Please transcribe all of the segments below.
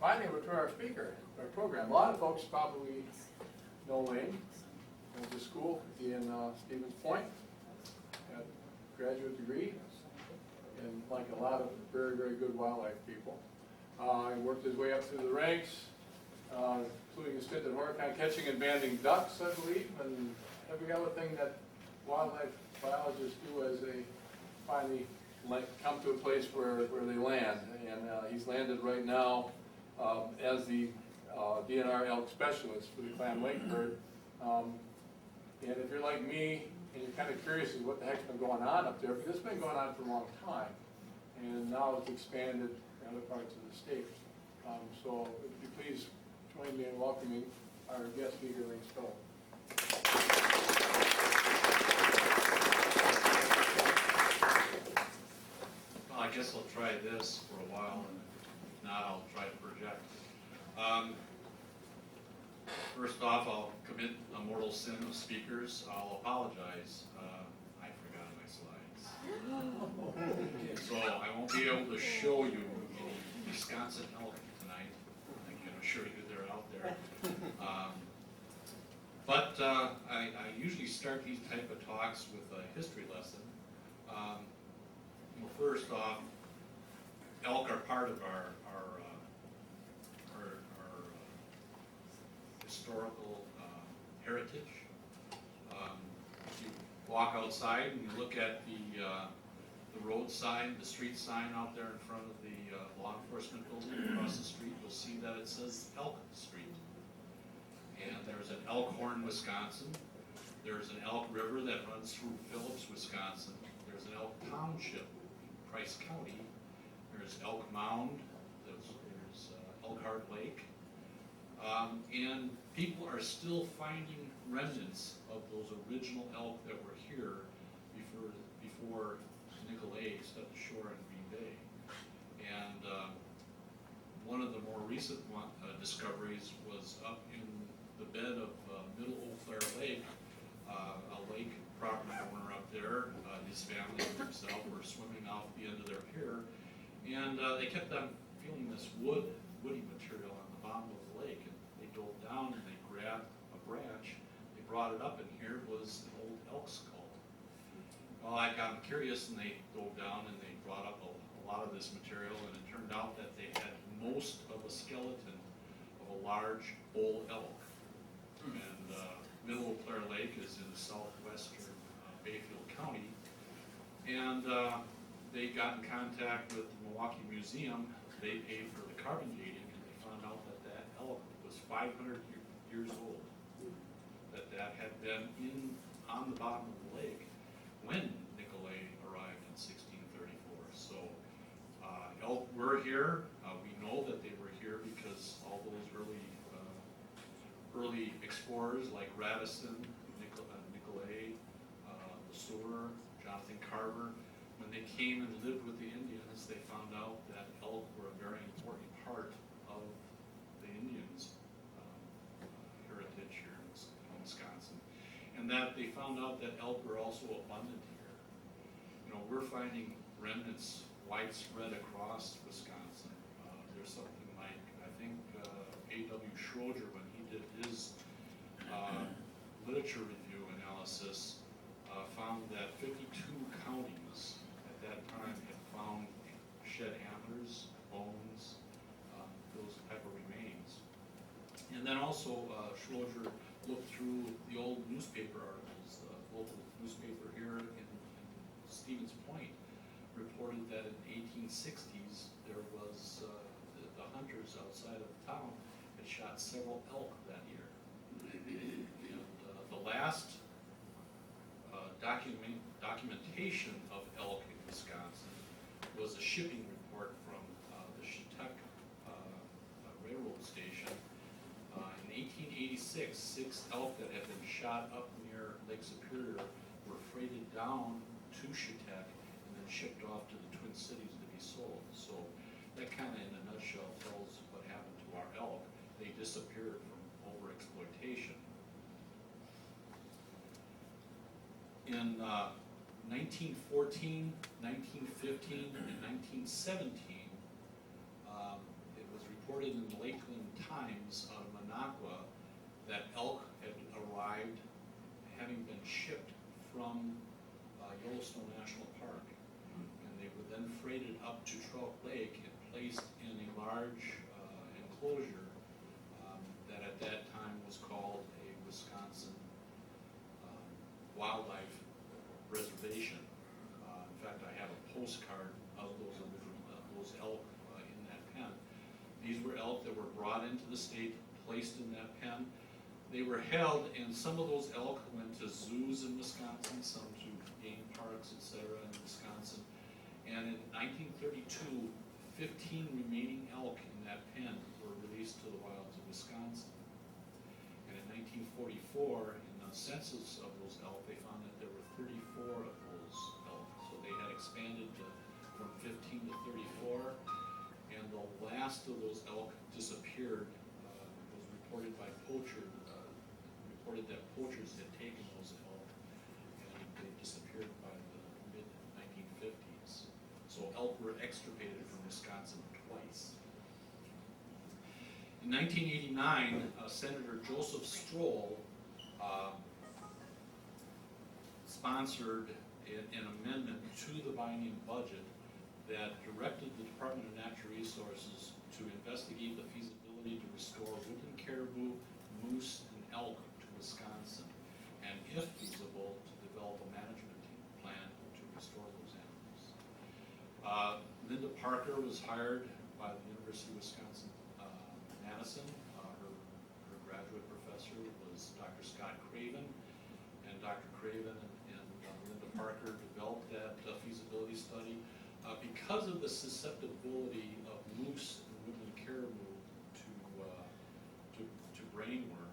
finally, we're to our speaker, our program. A lot of folks probably know Laine. Went to school in Stevens Point, had a graduate degree, and like a lot of very, very good wildlife people. He worked his way up through the ranks, including a stint at Horicon, catching and banding ducks, I believe, and every other thing that wildlife biologists do as they finally come to a place where they land. And he's landed right now as the DNR elk specialist for the Clam Lake bird. And if you're like me and you're kind of curious as to what the heck's been going on up there, because it's been going on for a long time, and now it's expanded in other parts of the state. So if you please join me in welcoming our guest speaker, Laine Stowell. Well, I guess I'll try this for a while, and if not, I'll try to project. First off, I'll commit a mortal sin of speakers. I'll apologize. I forgot my slides. So I won't be able to show you any Wisconsin elk tonight. I can assure you they're out there. But I usually start these type of talks with a history lesson. Well, first off, elk are part of our historical heritage. You walk outside and you look at the road sign, the street sign out there in front of the law enforcement building across the street, you'll see that it says Elk Street. And there's an Elkhorn, Wisconsin. There's an Elk River that runs through Phillips, Wisconsin. There's an Elk Township in Price County. There's Elk Mound. There's Elkhart Lake. And people are still finding remnants of those original elk that were here before Nicolay stepped ashore in Green Bay. And one of the more recent discoveries was up in the bed of Middle Eau Claire Lake. A lake property owner up there, his family and himself were swimming out the end of their pier, and they kept on feeling this woody material on the bottom of the lake. And they dove down and they grabbed a branch. They brought it up, and here was an old elk skull. Well, I got curious, and they dove down and they brought up a lot of this material, and it turned out that they had most of a skeleton of a large bull elk. And Middle Eau Claire Lake is in southwestern Bayfield County, and they got in contact with the Milwaukee Museum. They paid for the carbon dating, and they found out that that elk was 500 years old. That had been on the bottom of the lake when Nicolay arrived in 1634. So elk were here. We know that they were here because all those early explorers like Radisson, Nicolay, LeSueur, Jonathan Carver, when they came and lived with the Indians, they found out that elk were a very important part of the Indians' heritage here in Wisconsin, and that they found out that elk were also abundant here. You know, we're finding remnants widespread across Wisconsin. There's something like, I think, A.W. Schroeder, when he did his literature review analysis, found that 52 counties at that time had found shed antlers, bones, those type of remains. And then also Schroeder looked through the old newspaper articles. The local newspaper here in Stevens Point reported that in the 1860s there was the hunters outside of town had shot several elk that year. And the last documentation of elk in Wisconsin was a shipping report from the Chetek railroad station. In 1886, 6 elk that had been shot up near Lake Superior were freighted down to Chetek and then shipped off to the Twin Cities to be sold. So that kind of, in a nutshell, tells what happened to our elk. They disappeared from overexploitation. In 1914, 1915, and 1917, it was reported reported in the Lakeland Times out of Minocqua that elk had arrived having been shipped from Yellowstone National Park. And they were then freighted up to Trout Lake and placed in a large enclosure that at that time was called a Wisconsin wildlife reservation. In fact, I have a postcard of those elk in that pen. These were elk that were brought into the state, placed in that pen. They were held, and some of those elk went to zoos in Wisconsin, some to game parks, etc. in Wisconsin. And in 1932, 15 remaining elk in that pen were released to the wilds of Wisconsin. And in 1944, in the census of those elk, they found that there were 34 of those elk. So they had expanded from 15 to 34, and the last of those elk disappeared. Was reported by poachers. Reported that poachers had taken those elk, and they disappeared by the mid-1950s. So elk were extirpated from Wisconsin twice. In 1989, Senator Joseph Stroll sponsored an amendment to the Binding budget that directed the Department of Natural Resources to investigate the feasibility to restore woodland caribou, moose, and elk to Wisconsin, and if feasible, to develop a management plan to restore those animals. Linda Parker was hired by the University of Wisconsin Madison. Her graduate professor was Dr. Scott Craven, and Dr. Craven and Linda Parker developed that feasibility study. Because of the susceptibility of moose and woodland caribou to brainworm,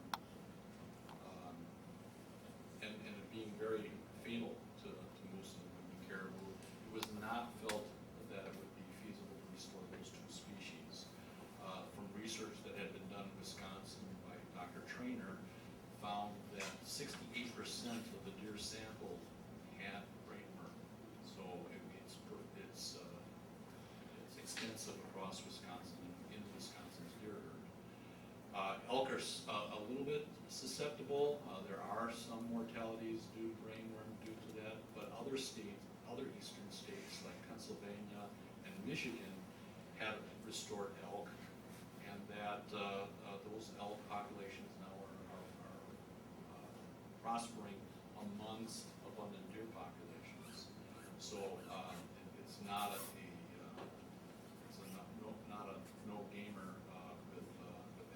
and it being very fatal to moose and woodland caribou, it was not felt that it would be feasible to restore those two species. From research that had been done in Wisconsin by Dr. Trainer, found that 68% of the deer sample had brainworm. So it's extensive across Wisconsin and in Wisconsin's deer herd. Elk are a little bit susceptible. There are some mortalities due to brainworm due to that, but other eastern states like Pennsylvania and Michigan have restored elk, and that those elk populations now are prospering amongst abundant deer populations. So it's not a no-gamer with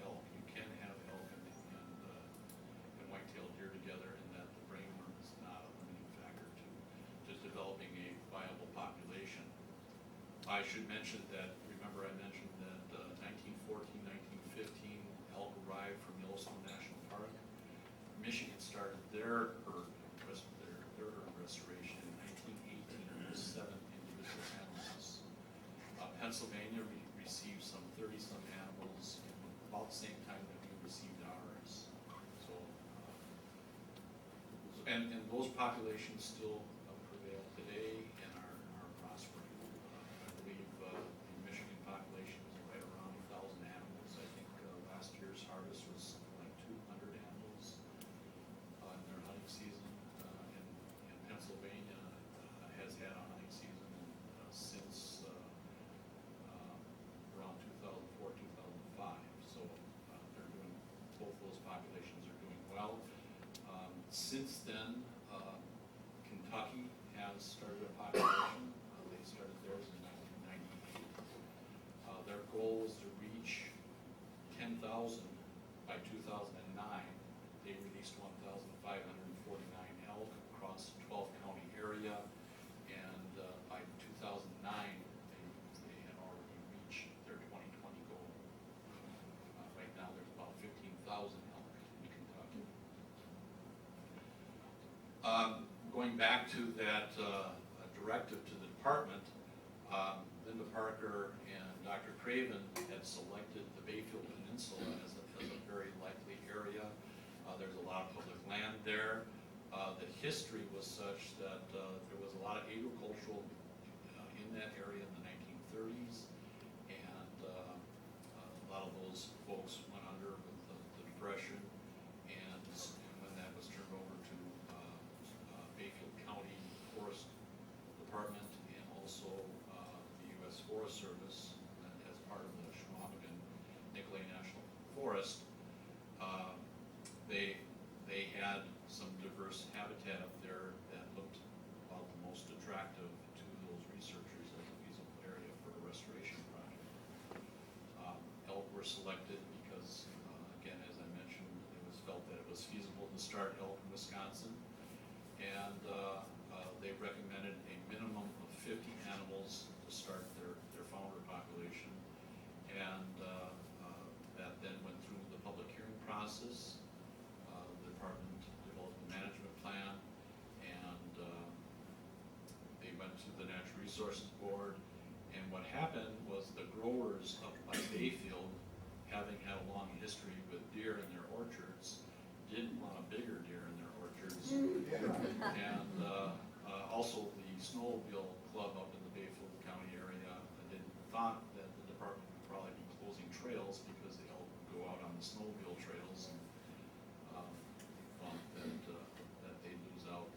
elk. You can have elk and white-tailed deer together, and that the brainworm is not a limiting factor to developing a viable population. I should mention that, remember I mentioned that 1914, 1915, elk arrived from Yellowstone National Park. Michigan started their herd restoration in 1918 with 7 individual animals. Pennsylvania received some 30-some animals in about the same time that we received ours. So, and those populations still prevail today and are prospering. I believe the Michigan population is right around 1,000 animals. I think last year's harvest was like 200 animals in their hunting season. And Pennsylvania has had a hunting season since around 2004, 2005. So they're doing, both those populations are doing well. Since then, Kentucky has started a population. They started theirs in 1998. Their goal is to reach 10,000 by 2009. They released 1,549 elk across the 12-county area, and by 2009, they had already reached their 2020 goal. Right now, there's about 15,000 elk in Kentucky. Going back to that directive to the department, Linda Parker and Dr. Craven had selected the Bayfield Peninsula as a very likely area. There's a lot of public land there. The history was such that there was a lot of agricultural in that area in the 1930s, and a lot of Forest Service as part of the Nicolet National Forest. They had some diverse habitat up there that looked about the most attractive to those researchers as a feasible area for a restoration project. Elk were selected because, again, as I mentioned, it was felt that it was feasible to start elk in Wisconsin, and they recommended a minimum of 50 animals to start their founder population, and that then went through the public hearing process. The department developed a management plan, and they went to the Natural Resources Board, and what happened was the growers up by Bayfield, having had a long history with deer in their orchards, didn't want a bigger deer in their orchards. And also the snowmobile club up in the Bayfield County area thought that the department would probably be closing trails because the elk would go out on the snowmobile trails, and thought that they'd lose out,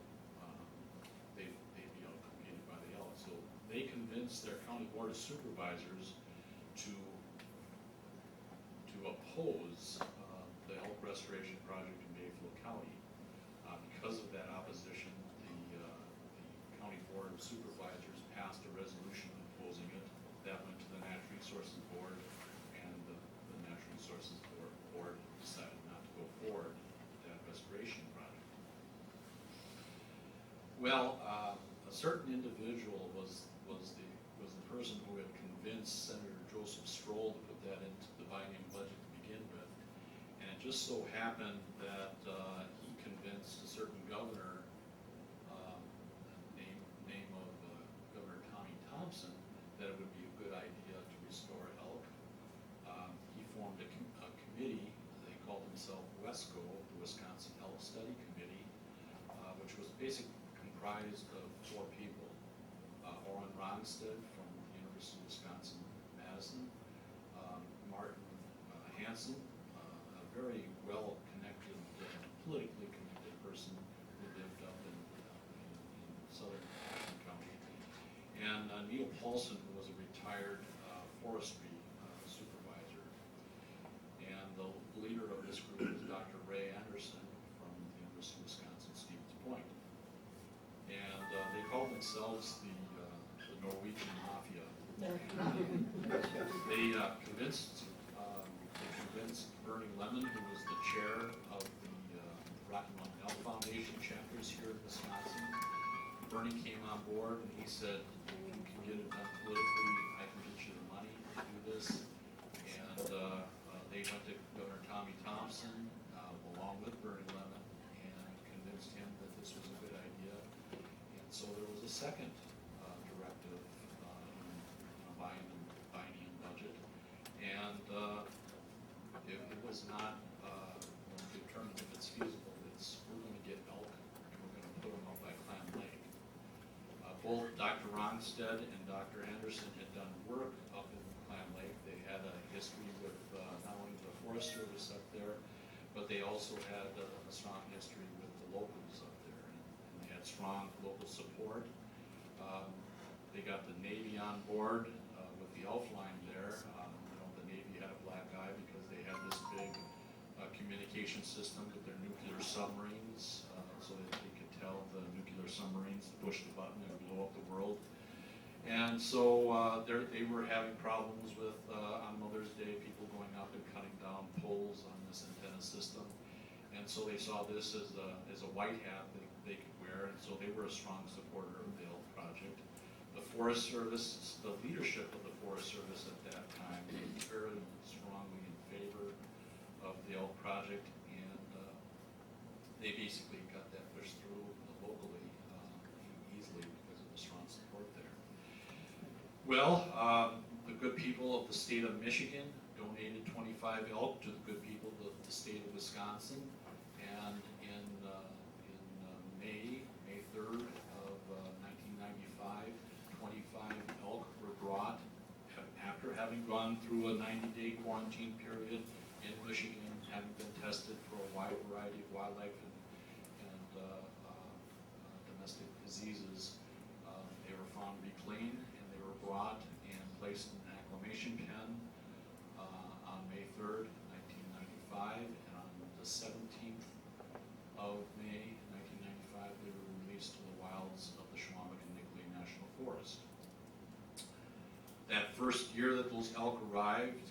they'd be outcompeted by the elk. So they convinced their county board of supervisors to oppose the elk restoration project in Bayfield County. Because of that opposition, the county board of supervisors passed a resolution opposing it. That went to the Natural Resources Board, and the Natural Resources Board decided not to go forward with that restoration project. Well, a certain individual was the person who had convinced Senator Joseph Stroll to put that into the biennium budget to begin with, and it just so happened that he convinced a certain governor, name of Governor Tommy Thompson, that it would be a good idea to restore elk. He formed a committee. They called themselves WESCO, the Wisconsin Elk Study Committee, which was basically comprised of 4 people. Orrin Ronstedt from the University of Wisconsin-Madison, Martin Hansen, a very well-connected, politically connected person who lived up in southern Washington County, and Neil Paulson, who was a retired forestry supervisor. And the leader of this group was Dr. Ray Anderson from the University of Wisconsin-Stevens Point. And they called themselves the Norwegian Mafia. They convinced Bernie Lemon, who was the chair of the Rocky Mountain Elk Foundation chapters here in Wisconsin. Bernie came on board and he said, "If you can get it done politically, I can get you the money to do this." And they went to Governor Tommy Thompson, along with Bernie Lemon, and convinced him that this was a good idea. And so there was a second directive in a biennium budget, and it was not determined if it's feasible. We're going to get elk and we're going to put them up by Clam Lake. Both Dr. Ronstedt and Dr. Anderson had done work up in Clam Lake. They had a history with not only the Forest Service up there, but they also had a strong history with the locals up there, and they had strong local support. They got the Navy on board with the elf line there. The Navy had a black eye because they had this big communication system with their nuclear submarines, so that they could tell the nuclear submarines to push the button and blow up the world. And so they were having problems with, on Mother's Day, people going up and cutting down poles on this antenna system. And so they saw this as a white hat they could wear, and so they were a strong supporter of the elk project. The Forest Service, the leadership of the Forest Service at that time was very strongly in favor of the elk project, and they basically got that pushed through locally easily because of the strong support there. Well, the good people of the state of Michigan donated 25 elk to the good people of the state of Wisconsin, and in May 3rd of 1995, 25 elk were brought after having gone through a 90-day quarantine period in Michigan, having been tested for a wide variety of wildlife and domestic diseases. They were found to be clean, and they were brought and placed placed an acclimation pen on May 3rd, 1995, and on the 17th of May, 1995, they were released to the wilds of the Squamish and Nicolet National Forest. That first year that those elk arrived,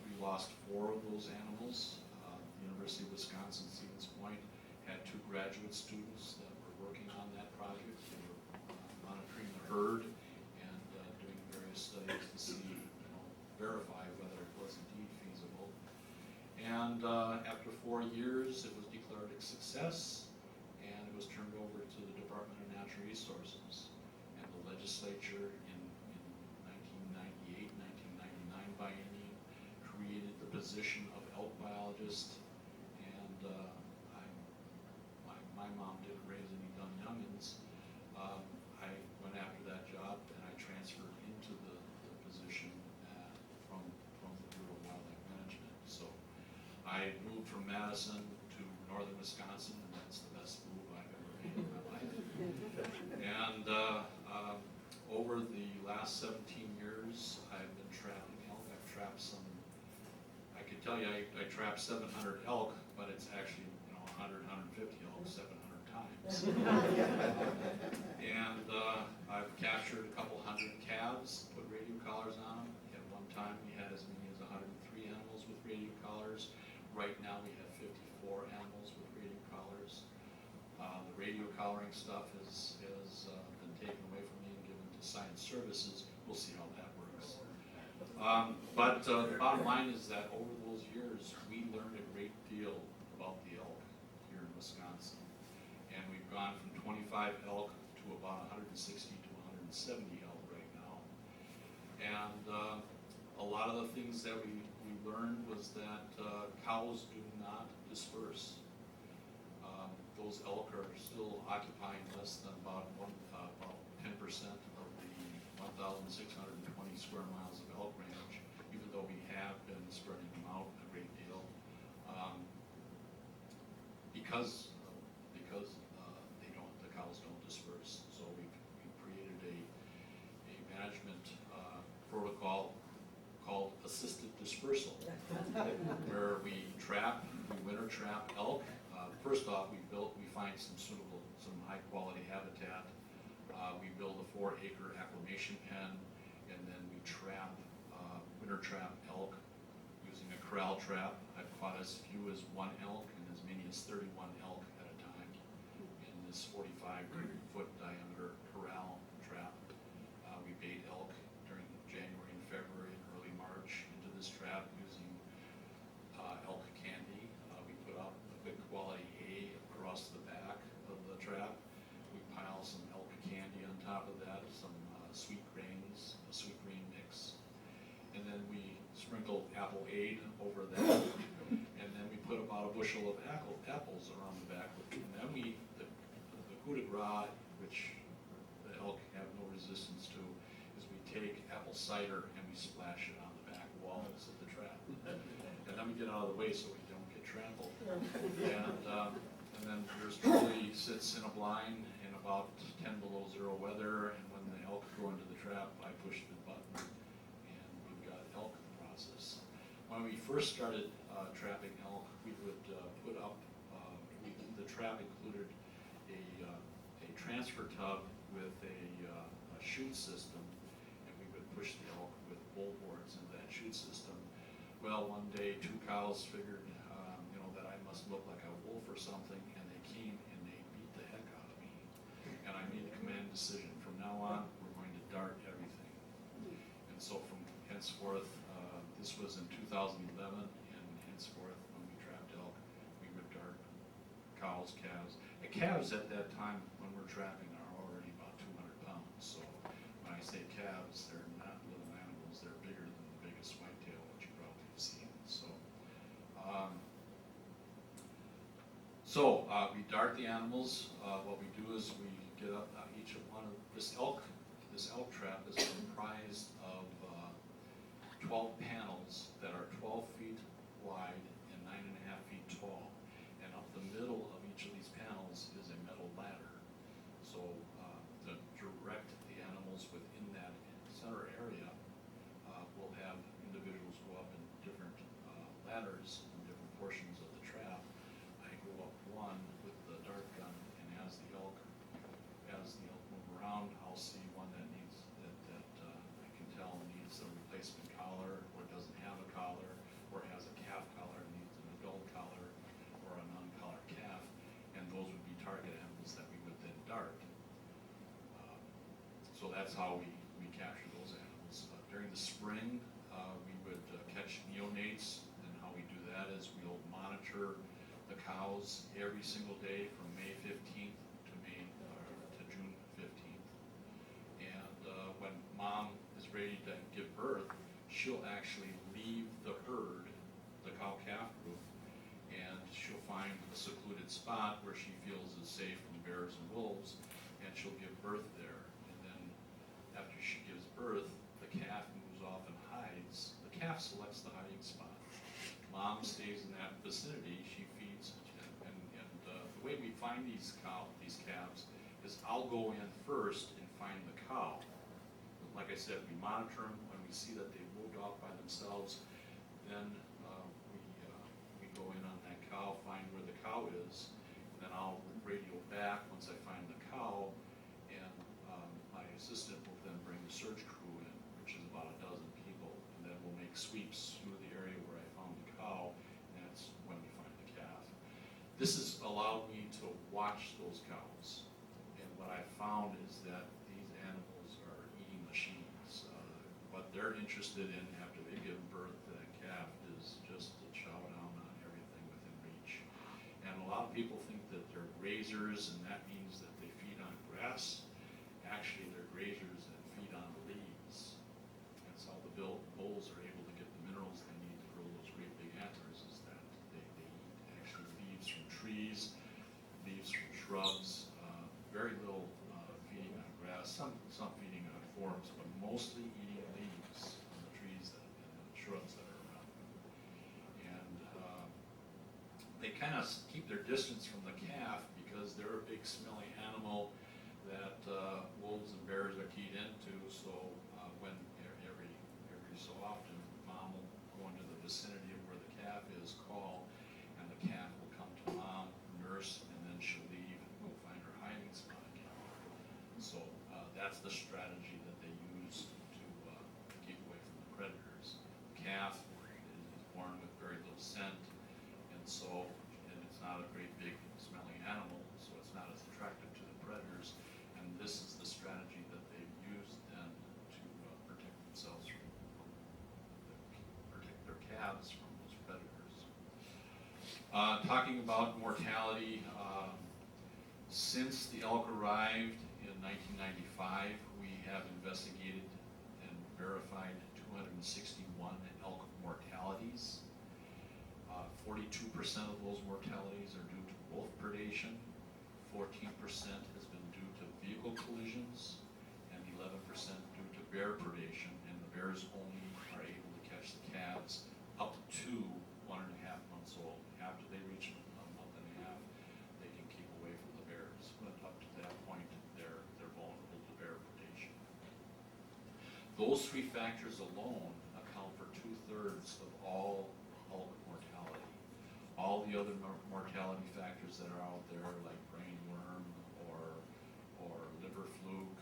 we lost 4 of those animals. The University of Wisconsin-Stevens Point had 2 graduate students that were working on that project. They were monitoring the herd and doing various studies to see, verify whether it was indeed feasible. And after 4 years, it was declared a success, and it was turned over to the Department of Natural Resources. And the legislature in 1998, 1999 biennium created the position of elk biologist. And my mom didn't raise any dumb youngins. I went after that job, and I transferred into the position from the Bureau of Wildlife Management. So I moved from Madison to northern Wisconsin, and that's the best move I've ever made in my life. And over the last 17 years, I've been trapping elk. I've trapped some, I could tell you I trapped 700 elk, but it's actually 100, 150 elk 700 times. And I've captured a couple hundred calves, put radio collars on them. At one time, we had as many as 103 animals with radio collars. Right now, we have 54 animals with radio collars. The radio collaring stuff has been taken away from me and given to Science Services. We'll see how that works. But the bottom line is that over those years, we learned a great deal about the elk here in Wisconsin. And we've gone from 25 elk to about 160 to 170 elk right now. And a lot of the things that we learned was that cows do not disperse. Those elk are still occupying less than about 10% of the 1,620 square miles of elk range, even though we have been spreading them out a great deal, because the cows don't disperse. So we've created a management protocol called assisted dispersal, where we winter trap elk. First off, we find some high quality habitat. We build a 4-acre acclimation pen, and then we winter trap elk using a corral trap. I've caught as few as 1 elk and as many as 31 elk at a time in this 45-foot diameter corral trap. We bait elk during January and February and early March into this trap using elk candy. We put up a good quality hay across the back of the trap. We pile some elk candy on top of that, some sweet grains, a sweet grain mix. And then we sprinkle apple aid over that. And then we put about a bushel of apples around the back. And then the coup de grace, which the elk have no resistance to, is we take apple cider and we splash it on the back walls of the trap. And then we get out of the way so we don't get trampled. And then there's Charlie sits in a blind in about 10 below 0 weather, and when the elk go into the trap, I push the button, and we've got elk in the process. When we first started trapping elk, we would put up, the trap included a transfer tub with a chute system, and we would push the elk with bull boards into that chute system. Well, one day 2 cows figured, that I must look like a wolf or something, and they came and they beat the heck out of me. And I made a command decision. From now on, we're going to dart everything. And so from henceforth, this was in 2011, and henceforth, when we trapped elk, we would dart cows, calves. The calves at that time, when we're trapping, are already about 200 pounds. So when I say calves, they're not little animals. They're bigger than the biggest whitetail, which you probably have seen. So we dart the animals. What we do is we get up each of one of this elk trap is comprised of 12 panels that are 12 feet wide and 9.5 feet tall. And up the middle of each of these panels is a metal ladder. So to direct the animals within that center area, ladders in different portions of the trap. I go up one with the dart gun, and as the elk move around, I'll see one that needs, that I can tell needs a replacement collar, or doesn't have a collar, or has a calf collar, needs an adult collar, or a non-collared calf, and those would be target animals that we would then dart. So that's how we capture those animals. During the spring, we would catch neonates, and how we do that is we'll monitor the cows every single day from May 15th to June 15th. And when mom is ready to give birth, she'll actually leave the herd, the cow-calf group, and she'll find a secluded spot where she feels is safe from bears and wolves, and she'll give birth there. After she gives birth, the calf moves off and hides. The calf selects the hiding spot. Mom stays in that vicinity. She feeds, and the way we find these calves is I'll go in first and find the cow. Like I said, we monitor them. When we see that they've moved off by themselves, then we go in on that cow, find where the cow is, and then I'll radio back once I find the cow, and my assistant will then bring the search crew in, which is about 12 people, and then we'll make sweeps through the area where I found the cow, and that's when we find the calf. This has allowed me to watch those cows, and what I found is that these animals are eating machines. What they're interested in after they've given birth to that calf is just to chow down on everything within reach. And a lot of people think that they're grazers, and that means that they feed on grass. Actually, they're grazers that feed on leaves. That's how the bulls are able to get the minerals they need to grow those great big antlers, is that they eat actually leaves from trees, leaves from shrubs, very little feeding on grass, some feeding on forms, but mostly eating leaves on the trees and the shrubs that are around them. And they kind of keep their distance from the calf because they're a big smelly animal that wolves and bears are keyed into. So when every so often, mom will go into the vicinity of where the calf is, call, and the calf will come to mom, nurse, and then she'll leave and go find her hiding spot again. So that's the strategy that they use to keep away from the predators. The calf is born with very little scent, and it's not a great big smelling animal, so it's not as attractive to the predators. And this is the strategy that they've used then to protect themselves protect their calves from those predators. Talking about mortality, since the elk arrived in 1995, we have investigated and verified 261 elk mortalities. 42% of those mortalities are due to wolf predation, 14% has been due to vehicle collisions, and 11% due to bear predation, and the bears only are able to catch the calves up to 1.5 months old. After they reach a month and a half, they can keep away from the bears, but up to that point, they're vulnerable to bear predation. Those three factors alone account for 2/3 of all elk mortality. All the other mortality factors that are out there, like brain worm or liver fluke,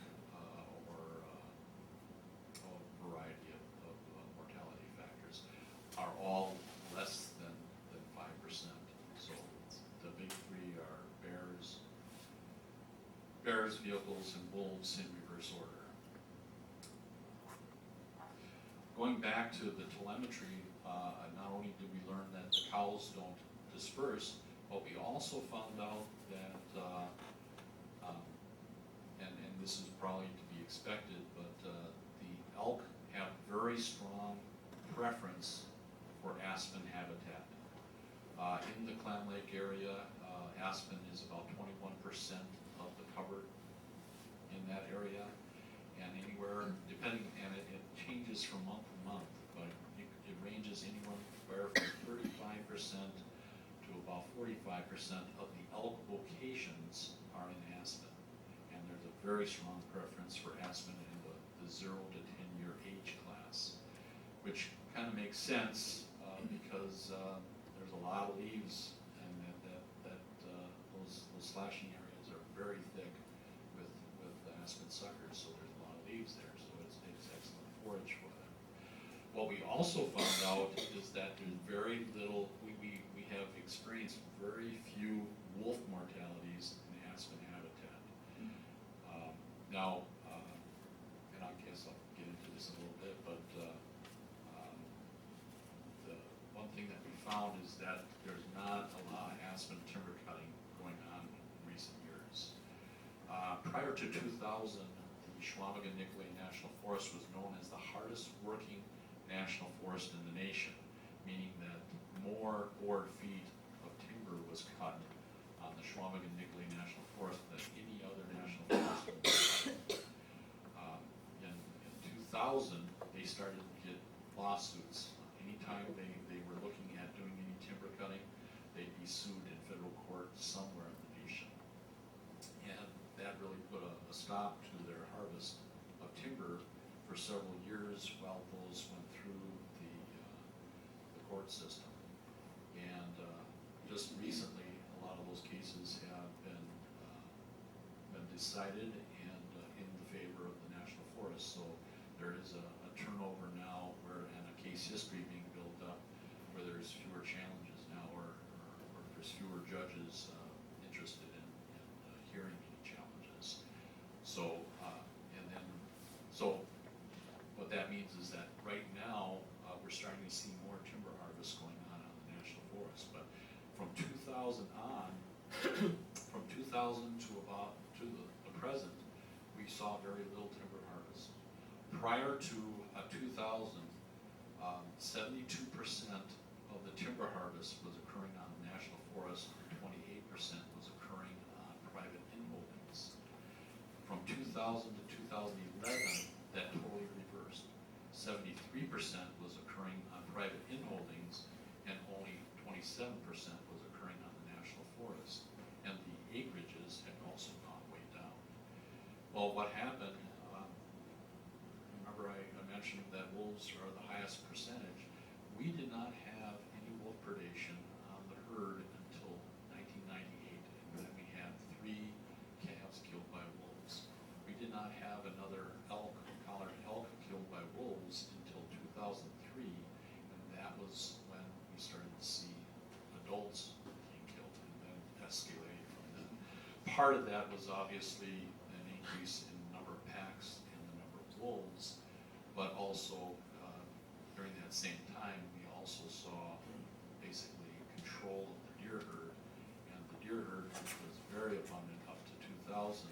or a variety of mortality factors, are all less than 5%. So the big three are bears, vehicles, and wolves in reverse order. Going back to the telemetry, not only did we learn that the cows don't disperse, but we also found out that, and this is probably to be expected, but the elk have very strong preference for aspen habitat. In the Clam Lake area, aspen is about 21% of the cover in that area, and anywhere, depending, and it changes from month to month, but it ranges anywhere from 35% to about 45% of the elk locations are in aspen, and there's a very strong preference for aspen in the 0 to 10 year age class, which kind of makes sense because because there's a lot of leaves, and those slashing areas are very thick with aspen suckers, so there's a lot of leaves there, so it's excellent forage for them. What we also found out is that there's very little, we have experienced very few wolf mortalities in the aspen habitat. Now, and I guess I'll get into this a little bit, but the one thing that we found is that there's not a lot of aspen timber cutting going on in recent years. Prior to 2000, the Schwamigan-Nicolay National Forest was known as the hardest working national forest in the nation, meaning that more board feet of timber was cut on the Schwamigan-Nicolay National Forest than any other national forest in the nation. In 2000, they started to get lawsuits. Anytime they were looking at doing any timber cutting, they'd be sued in federal court somewhere in the nation. And that really put a stop to their harvest of timber for several years while those went through the court system. And just recently, a lot of those cases have been decided and in the favor of the National Forest. So there is a turnover now and a case history being built up where there's fewer challenges now or there's fewer judges interested in hearing any challenges. So, so what that means is that right now we're starting to see more timber harvest going on the National Forest. But from 2000 on, from 2000 to the present, we saw very little timber harvest. Prior to 2000, 72% of the timber harvest was occurring on the National Forest, and 28% was occurring on private inholdings. From 2000 to 2011, that totally reversed. 73% was occurring on private inholdings, and only 27% was occurring on the National Forest. And the acreages had also gone way down. Well, what happened, remember I mentioned that wolves are the highest percentage. We did not have any wolf predation on the herd until 1998, and then we had 3 calves killed by wolves. We did not have another collared elk killed by wolves until 2003, and that was when we started to see adults being killed, and then escalating from then. Part of that was obviously an increase in the number of packs and the number of wolves, but also during that same time, we also saw basically control of the deer herd, and the deer herd, which was very abundant up to 2000,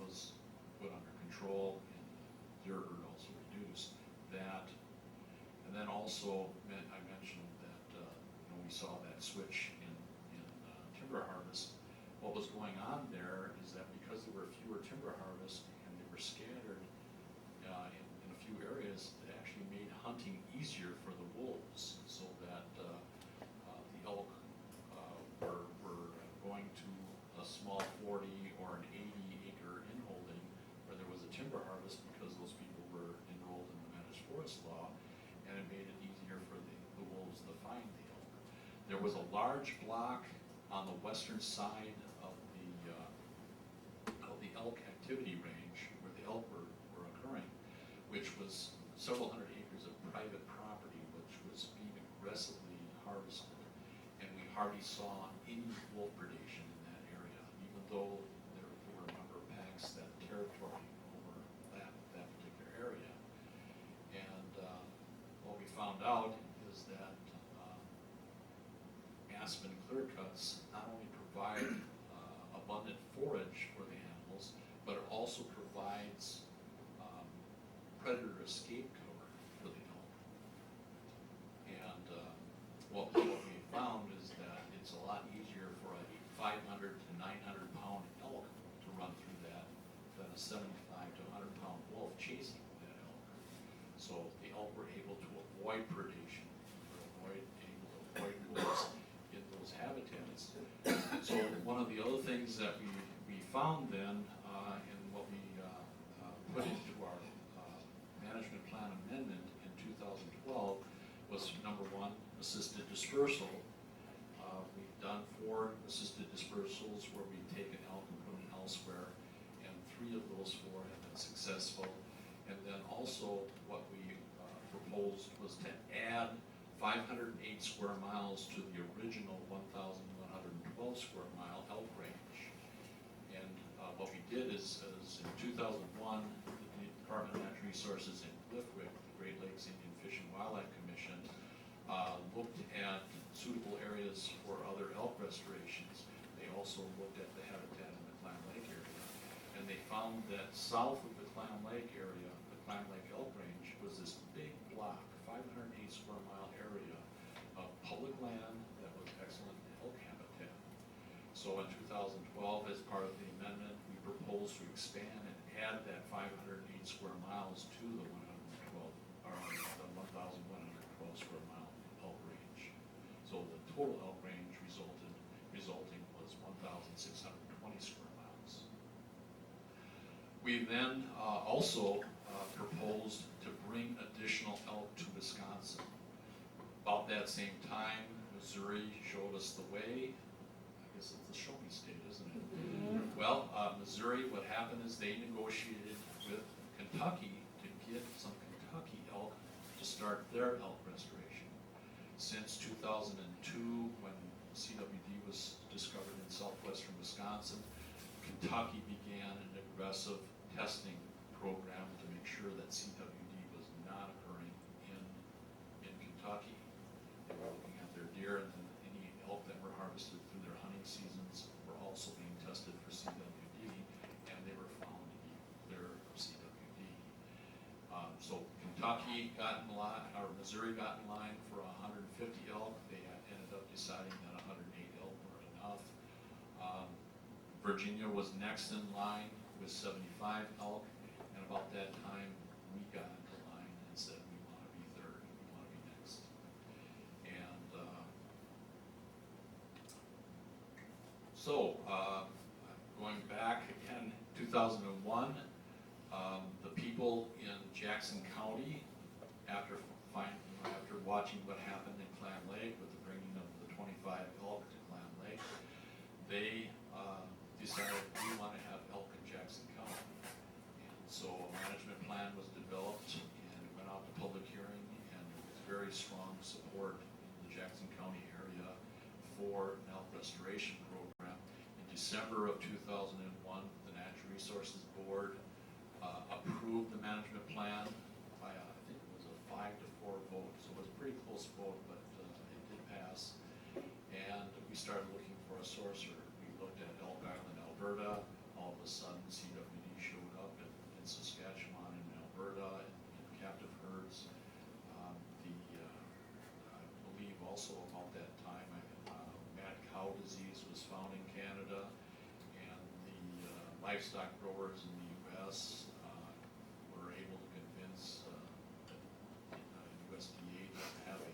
was put under control, and the deer herd also reduced. That, and then also I mentioned that we saw that switch in timber harvest. What was going on there is that because there were fewer timber harvests and they were scattered in a few areas, it actually made hunting easier for the wolves, so that the elk were going to a small 40 or an 80-acre inholding where there was a timber harvest because those people were enrolled in the managed forest law, and it made it easier for the wolves to find the elk. There was a large block on the western side of the elk activity range where the elk were occurring, which was several hundred acres of private property, which was being aggressively harvested, and we hardly saw any wolf predation in that area, even though there were a number of packs that territory over that particular area. And what we found out is that aspen clear cuts not only provide abundant forage for the animals, but it also provides predator escape cover for the elk. And what we found is that it's a lot easier for a 500 to 900 pound elk to run through that than a 75 to 100 pound wolf chasing that elk. So the elk were able to avoid predation, able to avoid wolves in those habitats. So one of the other things that we found then, and what we put into our management plan amendment in 2012 was, number one, assisted dispersal. We've done 4 assisted dispersals where we've taken elk and put them elsewhere, and 3 of those 4 have been successful. And then also what we proposed was to add 508 square miles to the original 1,112 square mile elk range. And what we did is in 2001, the Department of Natural Resources in Cliffwick, the Great Lakes Indian Fish and Wildlife Commission, looked at suitable areas for other elk restorations. They also looked at the habitat in the Clam Lake area. And they found that south of the Clam Lake area, the Clam Lake Elk Range, was this big block, 508 square mile area of public land that was excellent elk habitat. So in 2012, as part of the amendment, we proposed to expand and add that 508 square miles to the 1,112 square mile elk range. So the total elk range resulting was 1,620 square miles. We then also proposed to bring additional elk to Wisconsin. About that same time, Missouri showed us the way. I guess it's the show me state, isn't it? Mm-hmm. Well, Missouri, what happened is they negotiated with Kentucky to get some Kentucky elk to start their elk restoration. Since 2002, when CWD was discovered in southwestern Wisconsin, Kentucky began an aggressive testing program to make sure that CWD was not occurring in Kentucky. They were looking at their deer, and then any elk that were harvested through their hunting seasons were also being tested for CWD, and they were found to be clear of CWD. So Kentucky got in line, or Missouri got in line for 150 elk. They ended up deciding that 108 elk were enough. Virginia was next in line with 75 elk, and about that time we got into line and said we want to be third, we want to be next. And so going back again, 2001, the people in Jackson County, after watching what happened in Clam Lake with the bringing of the 25 elk to Clam Lake, they decided we want to have elk in Jackson County. And so a management plan was developed and it went out to public hearing, and there was very strong support in the Jackson County area for an elk restoration program. In December of 2001, the Natural Resources Board approved the management plan by I think it was a 5-4 vote, so it was a pretty close vote, but it did pass. And we started looking for a sorcerer. We looked at Elk Island, Alberta. All of a sudden, CWD showed up in Saskatchewan and Alberta in captive herds. I believe also about that time, mad cow disease was found in Canada, and the livestock growers in the U.S. were able to convince USDA to have a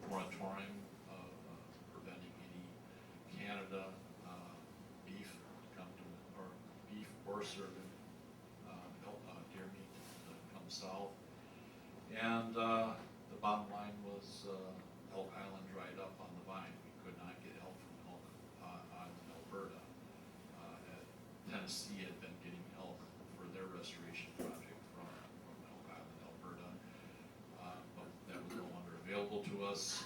moratorium of preventing any Canada beef to come to, or beef or certain deer meat to come south. And the bottom line was Elk Island dried up on the vine. We could not get elk from Elk Island, Alberta. Tennessee had been getting elk for their restoration project from Elk Island, Alberta, but that was no longer available to us.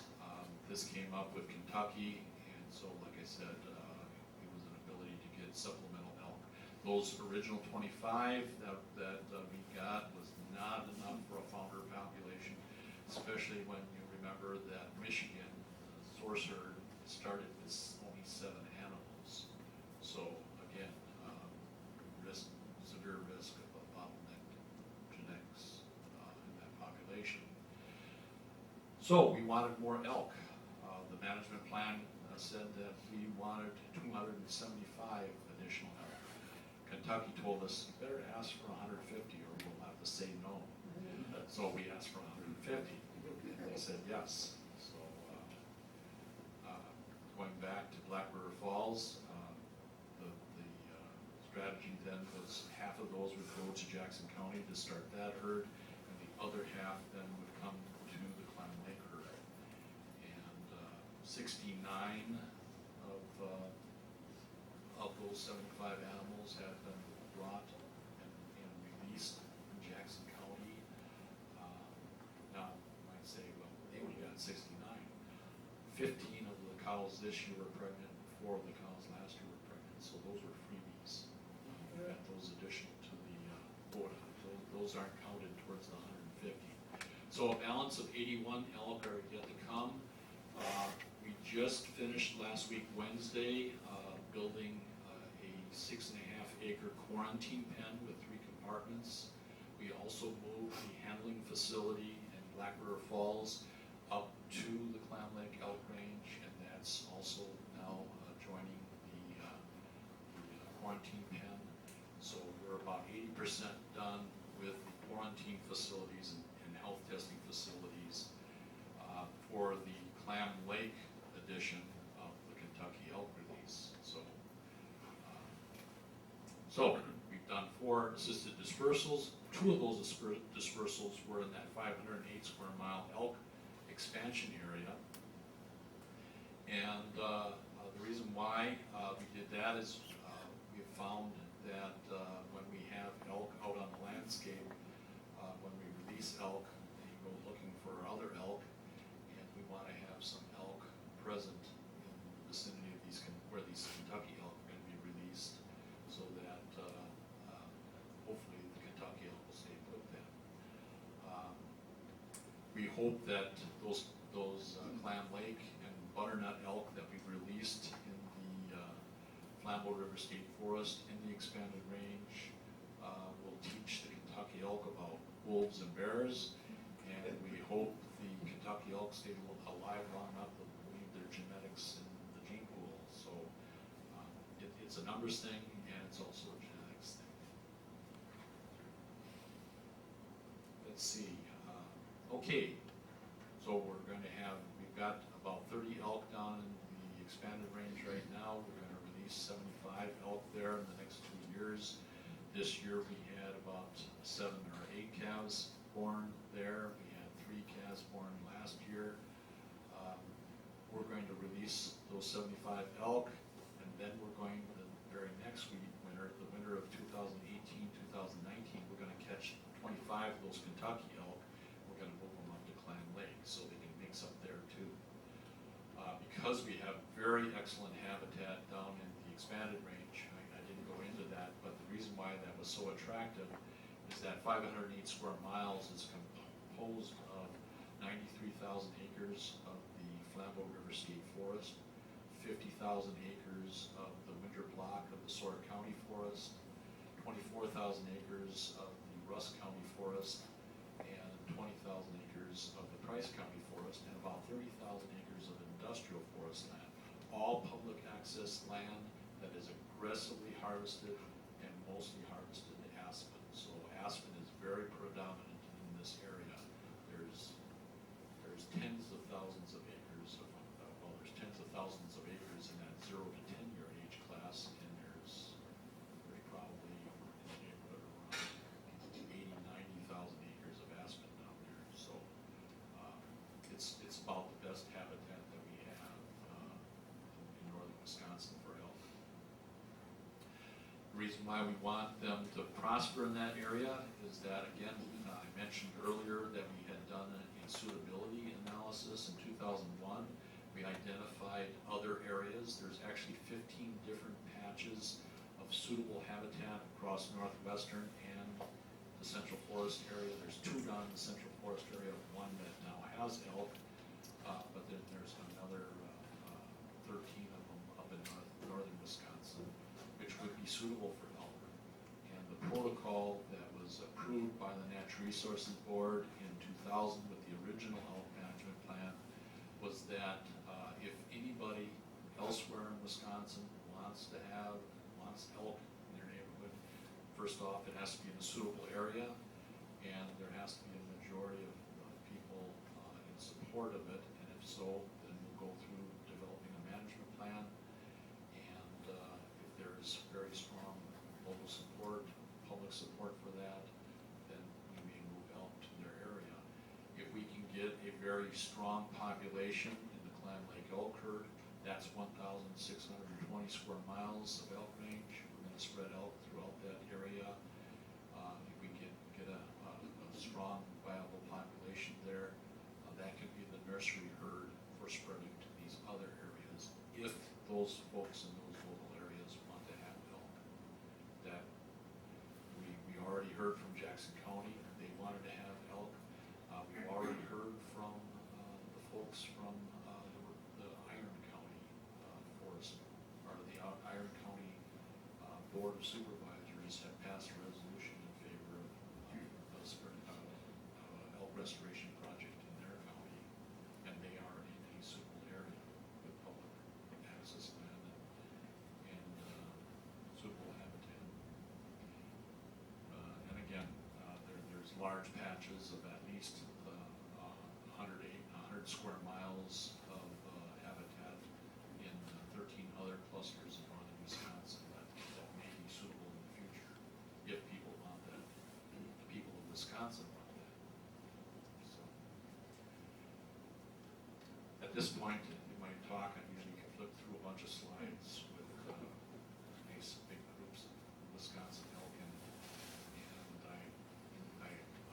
This came up with Kentucky, and so like I said, it was an ability to get supplemental elk. Those original 25 that we got was not enough for a founder population, especially when you remember that Michigan, the source herd, started with only 7 animals. So again, severe risk of a bottleneck genetics in that population. So we wanted more elk. The management plan said that we wanted 275 additional elk. Kentucky told us, you better ask for 150 or we'll have to say no. So we asked for 150, and they said yes. So going back to Black River Falls, the strategy then was half of those would go to Jackson County to start that herd, and the other half then would come to the Clam Lake herd. And of those 75 animals have been brought and released in Jackson County. Now, you might say, well, they only got 69. 15 of the cows this year were pregnant, 4 of the cows last year were pregnant, so those were freebies. We got those additional to the quota. Those aren't counted towards the 150. So a balance of 81 elk are yet to come. We just finished last week, Wednesday, building a 6.5 acre quarantine pen with 3 compartments. We also moved the handling facility in Black River Falls up to the Clam Lake Elk Range, and that's also now joining the quarantine pen. So we're about 80% done with the quarantine facilities and health testing facilities for the Clam Lake edition of the Kentucky elk release. So we've done 4 assisted dispersals. 2 of those dispersals were in that 508 square mile elk expansion area. And the reason why we did that is we found that when we have elk out on the landscape, when we release elk, they go looking for other elk, and we want to have some elk present in the vicinity of where these Kentucky elk are going to be released, so that hopefully the Kentucky elk will stay put then. We hope that those Clam Lake and butternut elk that we've released in the Flambeau River State Forest in the expanded range will teach the Kentucky elk about wolves and bears, and we hope the Kentucky elk stay alive long enough to leave their genetics in the gene pool. So it's a numbers thing, and it's also a genetics thing. Let's see. Okay, so we're going to have, we've got about 30 elk down in the expanded range right now. We're going to release 75 elk there in the next 2 years. This year we had about 7 or 8 calves born there. We had 3 calves born last year. We're going to release those 75 elk, and then we're going the very next winter, the winter of 2018, 2019, we're going to catch 25 of those Kentucky elk. We're going to move them up to Clam Lake so they can mix up there too. Because we have very excellent habitat down in the expanded range, I didn't go into that, but the reason why that was so attractive is that 508 square miles is composed of 93,000 acres of the Flambeau River State Forest, 50,000 acres of the winter block of the Sawyer County Forest, 24,000 acres of the Rusk County Forest, and 20,000 acres of the Price County Forest, and about 30,000 acres of industrial forest land. All public access land that is aggressively harvested and mostly harvested aspen. So aspen is very predominant in this area. There's tens of thousands of acres of, there's tens of thousands of acres in that 0 to 10 year age class, and there's probably in the neighborhood around 80,000 to 90,000 acres of aspen down there. So it's about the best habitat that we have in northern Wisconsin for elk. The reason why we want them to prosper in that area is that, again, I mentioned earlier that we had done a suitability analysis in 2001. We identified other areas. There's actually 15 different patches of suitable habitat across northwestern and the central forest area. There's 2 down in the central forest area, 1 that now has elk, but then there's another 13 of them up in northern Wisconsin, which would be suitable for elk. And the protocol that was approved by the Natural Resources Board in 2000 with the original elk management plan was that if anybody elsewhere in Wisconsin wants elk in their neighborhood, first off, it has to be in a suitable area, and there has to be a majority of people in support of it, and if so, then we'll go through developing a management plan, and if there's very strong local support, public support for that, then we may move elk to their area. If we can get a very strong population in the Clam Lake elk herd, That's 1,620 square miles of elk range. We're going to spread elk throughout that area. If we get a strong, viable population there, that could be the nursery herd for spreading to these other areas if those folks in those local areas want to have elk. That we already heard from Jackson County, they wanted to have elk. We've already heard from the folks from the Iron County Forest, or the Iron County Board of Supervisors have passed a resolution in favor of elk restoration project in their county, and they are in a suitable area with public access land and suitable habitat. And again, there's large patches of at least 100 square miles of habitat in 13 other clusters in northern Wisconsin that may be suitable in the future if people want that. The people of Wisconsin want that. So, at this point, you might talk, and you can flip through a bunch of slides with nice big groups of Wisconsin elk, and I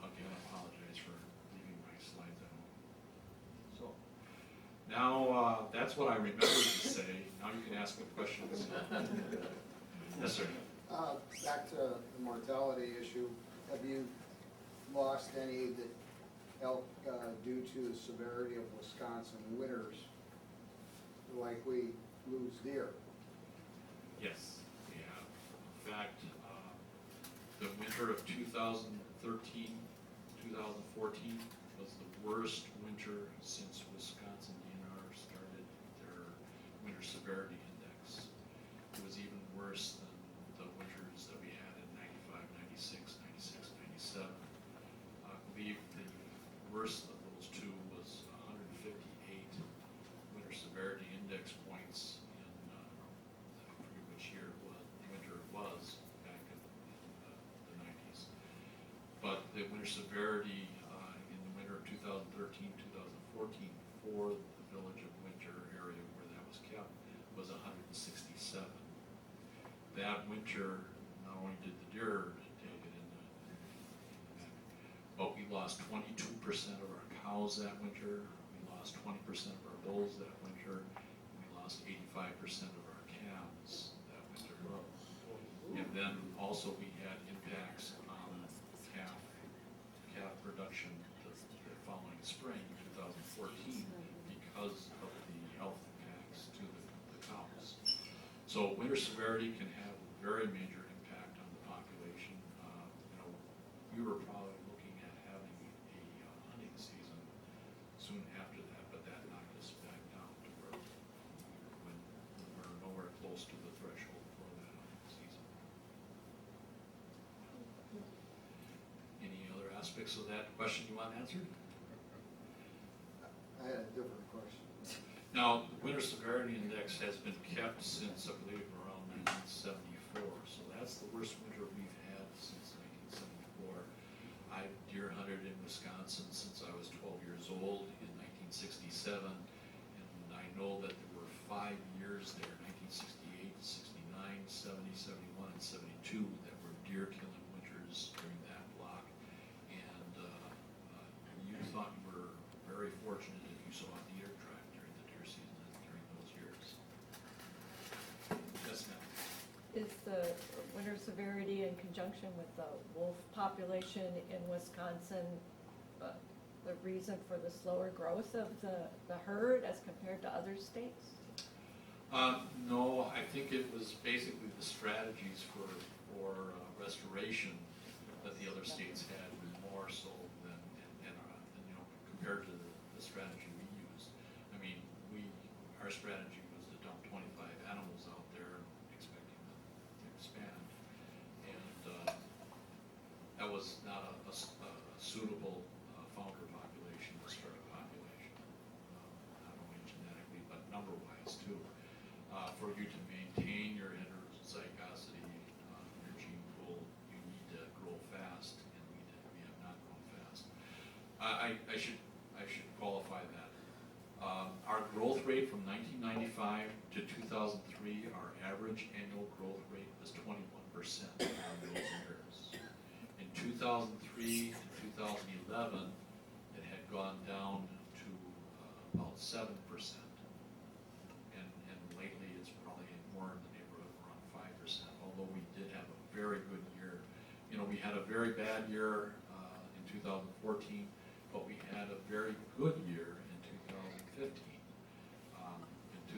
again apologize for leaving my slides at home. So, now that's what I remembered to say. Now you can ask me questions. Yes, sir. Back to the mortality issue, have you lost any that elk due to the severity of Wisconsin winters, like we lose deer? Yes, we have. In fact, the winter of 2013, 2014 was the worst winter since Wisconsin DNR started their winter severity index. It was even worse than the winters that we had in 95, 96, 96, 97. I believe the worst of those two was 158 winter severity index points in, I forget which year it was, winter it was back in the 90s. But the winter severity in the winter of 2013, 2014 for the Village of Winter area where that was kept was 167. That winter, not only did the deer take it in that, but we lost 22% of our cows that winter, we lost 20% of our bulls that winter, and we lost 85% of our calves that winter. And then also we had impacts on calf production the following spring, 2014, because of the health impacts to the cows. So winter severity can have a very major impact on the population. We were probably looking at having a hunting season soon after that, but that knocked us back down to where we're nowhere close to the threshold for that hunting season. Any other aspects of that question you want answered? I had a different question. Now, the winter severity index has been kept since, I believe, around 1974, so that's the worst winter we've had since 1974. I've deer hunted in Wisconsin since I was 12 years old in 1967, and I know that there were 5 years there, 1968, 69, 70, 71, and 72, that were deer killing winters during that block, and you thought you were very fortunate if you saw a deer track during the deer season during those years. Yes, ma'am. Is the winter severity in conjunction with the wolf population in Wisconsin the reason for the slower growth of the herd as compared to other states? No, I think it was basically the strategies for restoration that the other states had more so than compared to the strategy we used. I mean, our strategy was to dump 25 animals out there expecting them to expand, and that was not a suitable founder population, a starter population, not only genetically but number-wise too. For you to maintain your heterozygosity, your gene pool, you need to grow fast, and we have not grown fast. I should qualify that. Our growth rate from 1995 to 2003, our average annual growth rate was 21% on those years. In 2003 to 2011, it had gone down to about 7%. And lately it's probably more in the neighborhood of around 5%, although we did have a very good year. You know, we had a very bad year in 2014, but we had a very good year in 2015. In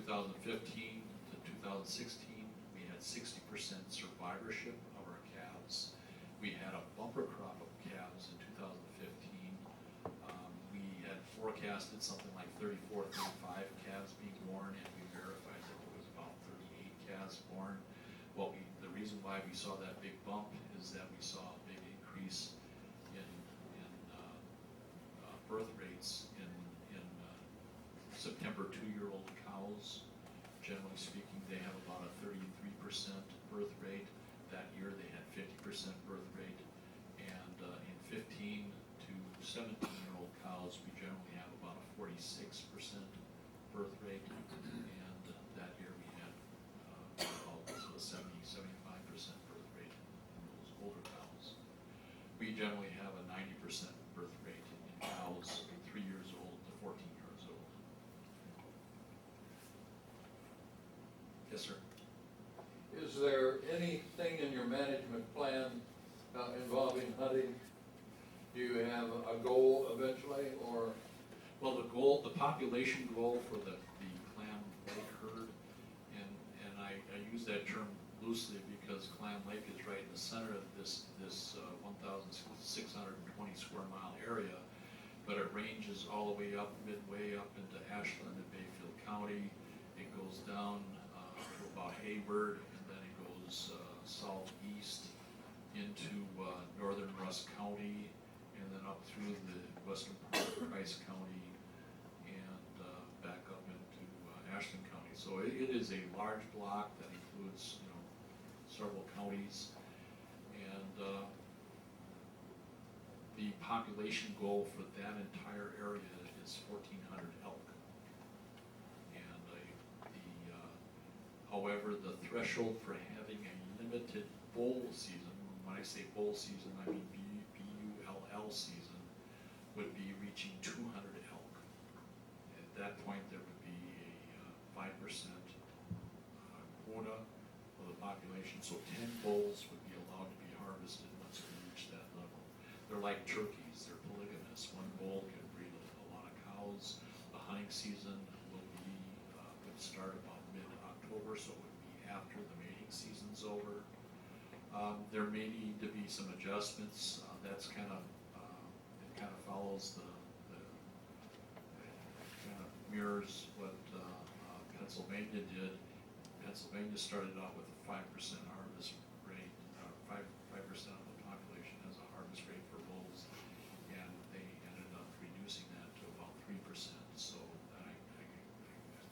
2015 to 2016, we had 60% survivorship of our calves. We had a bumper crop of calves in 2015. We had forecasted something like 34, 35 calves being born, and we verified that there was about 38 calves born. The reason why we saw that big bump is that we saw a big increase in birth rates in September 2-year-old cows. Generally speaking, they have about a 33% birth rate. That year they had 50% birth rate. And in 15 to 17-year-old cows, we generally have about a 46% birth rate. And that year we had about a 70-75% birth rate in those older cows. We generally have a 90% birth rate in cows from 3 years old to 14 years old. Yes, sir. Is there anything in your management plan involving hunting? Do you have a goal eventually, or? Well, the population goal for the Clam Lake herd, and I use that term loosely because Clam Lake is right in the center of this 1,620 square mile area, but it ranges all the way up, midway up into Ashland and Bayfield County. It goes down to about Hayward, and then it goes southeast into northern Rusk County, and then up through the western part of Price County, and back up into Ashland County. So it is a large block that includes, you know, several counties, and the population goal for that entire area is 1,400 elk. And however, the threshold for having a limited bull season, when I say bull season, I mean B-U-L-L season, would be reaching 200 elk. At that point, there would be a 5% quota of the population, so 10 bulls would be allowed to be harvested once we reach that level. They're like turkeys, they're polygamous. One bull can breed a lot of cows. The hunting season would start about mid-October, so it would be after the mating season's over. There may need to be some adjustments. That's kind of follows kind of mirrors what Pennsylvania did. Pennsylvania started out with a 5% harvest rate, 5% of the population has a harvest rate for bulls, and they ended up reducing that to about 3%. So I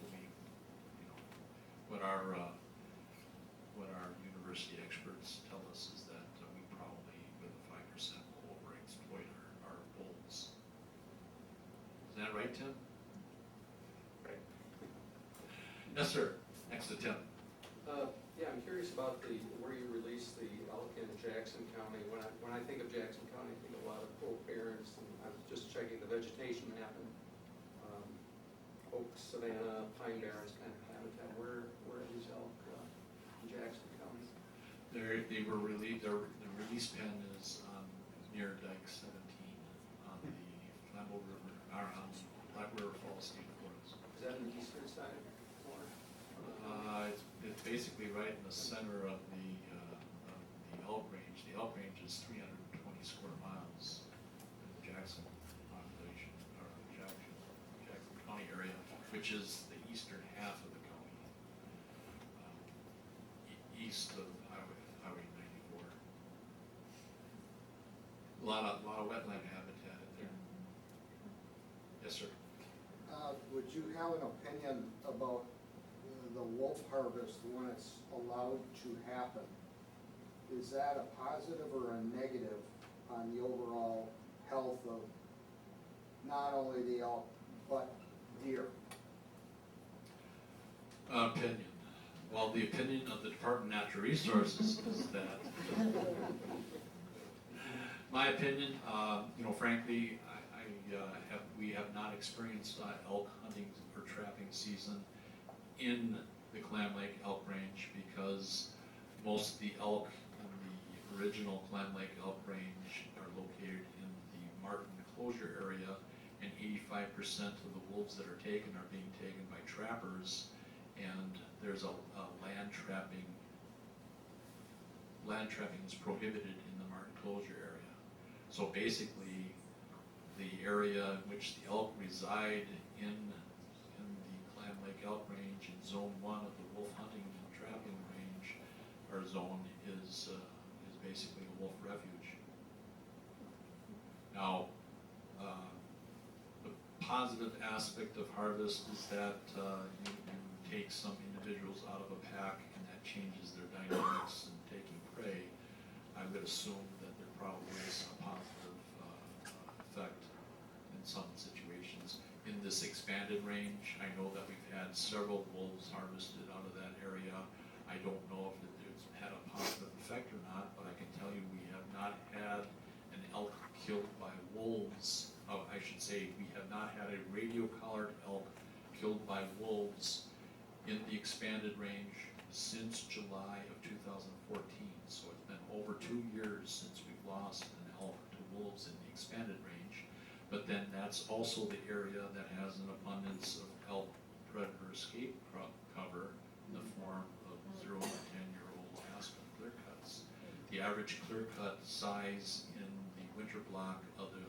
believe, you know, what our university experts tell us is that we probably, with a 5%, will overexploit our bulls. Is that right, Tim? Right. Yes, sir. Next to Tim. Yeah, I'm curious about where you release the elk in Jackson County. When I think of Jackson County, I think of a lot of oak barrens, and I was just checking the vegetation map, and oak, savanna, pine barrens kind of habitat. Where are these elk in Jackson County? They were released. The release pen is near Dike 17 on the Flambeau River, or on Black River Falls State Forest. Is that on the eastern side? It's basically right in the center of the Elk Range. The Elk Range is 320 square miles in the Jackson population, or Jackson County area, which is the eastern half of the county, east of Highway 94. A lot of wetland habitat in there. Yes, sir. Would you have an opinion about the wolf harvest when it's allowed to happen? Is that a positive or a negative on the overall health of not only the elk, but deer? Opinion. Well, the opinion of the Department of Natural Resources is that, my opinion, frankly, we have not experienced elk hunting or trapping season in the Clam Lake Elk Range because most of the elk in the original Clam Lake Elk Range are located in the Martin Enclosure area, and 85% of the wolves that are taken are being taken by trappers, and there's a land trapping is prohibited in the Martin Enclosure area. So basically, the area in which the elk reside in the Clam Lake Elk Range in Zone 1 of the wolf hunting and trapping range, or zone, is basically a wolf refuge. Now, the positive aspect of harvest is that you take some individuals out of a pack and that changes their dynamics in taking prey. I would assume that there probably is a positive effect in some situations. In this expanded range, I know that we've had several wolves harvested out of that area. I don't know if it's had a positive effect or not, but I can tell you we have not had an elk killed by wolves. I should say we have not had a radio-collared elk killed by wolves in the expanded range since July of 2014. So it's been over 2 years since we've lost an elk to wolves in the expanded range. But then that's also the area that has an abundance of elk predator escape cover in the form of 0 to 10-year-old aspen clear cuts. The average clear cut size in the winter block of the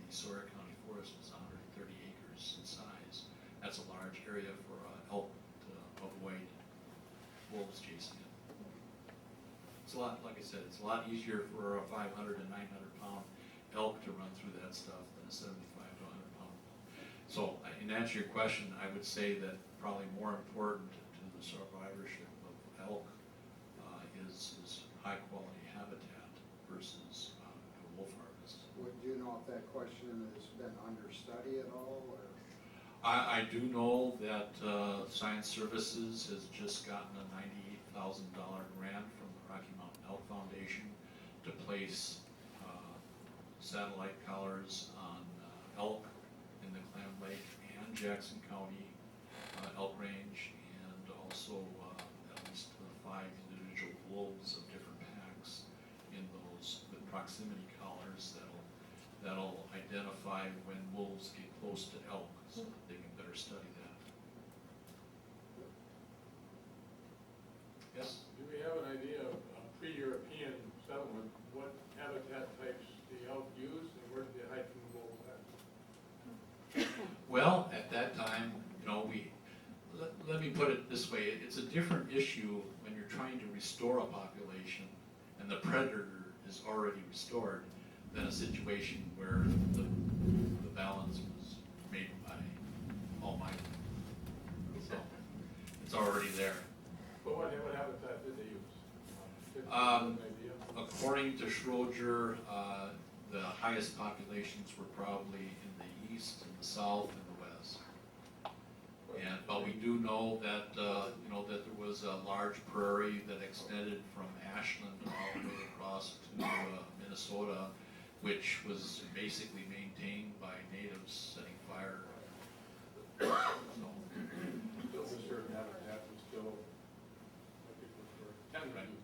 Sawyer County Forest is 130 acres in size. That's a large area for elk to avoid wolves chasing it. It's a lot, like I said, it's a lot easier for a 500 and 900 pound elk to run through that stuff than a 75 to 100 pound. So, in answer to your question, I would say that probably more important to the survivorship of elk is high quality habitat versus wolf harvest. Do you know if that question has been under study at all, or? I do know that Science Services has just gotten a $98,000 grant from the Rocky Mountain Elk Foundation to place satellite collars on elk in the Clam Lake and Jackson County Elk Range, and also at least 5 individual wolves of different packs in those with proximity collars that'll identify when wolves get close to elk, so that they can better study that. Yes? Do we have an idea of pre-European settlement, what habitat types the elk used and where did they hide from the wolves at? Well, at that time, let me put it this way, it's a different issue when you're trying to restore a population and the predator is already restored than a situation where the balance was made by Almighty. So, it's already there. But what habitat did they use? Did you Um, have an idea? According to Schroeder, the highest populations were probably in the east, in the south, and the west. But we do know that that there was a large prairie that extended from Ashland all the way across to Minnesota, which was basically maintained by natives setting fire. So, Still a certain habitat was still what people were tending to.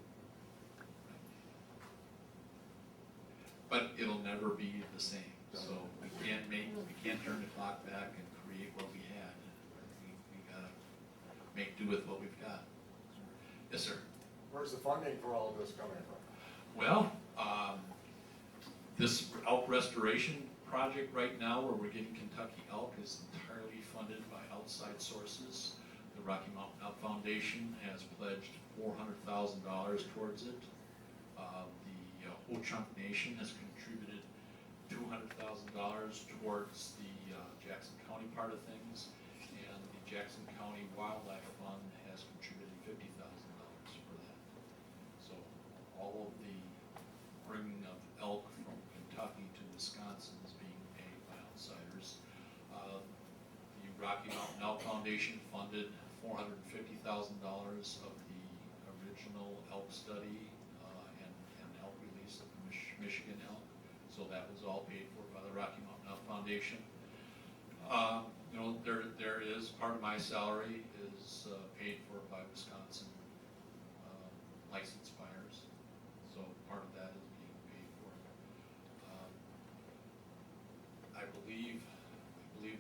but it'll never be the same. So we can't turn the clock back and create what we had. We gotta make do with what we've got. Yes, sir. Where's the funding for all of this coming from? Well, this elk restoration project right now, where we're getting Kentucky elk, is entirely funded by outside sources. The Rocky Mountain Elk Foundation has pledged $400,000 towards it. The Ho-Chunk Nation has contributed $200,000 towards the Jackson County part of things, and the Jackson County Wildlife Fund has contributed $50,000 for that. So all of the bringing of elk from Kentucky to Wisconsin is being paid by outsiders. The Rocky Mountain Elk Foundation funded $450,000 of the original elk study and elk release of the Michigan elk. So that was all paid for by the Rocky Mountain Elk Foundation. You know, there is, part of my salary is paid for by Wisconsin licensed buyers. So part of that is being paid for. I believe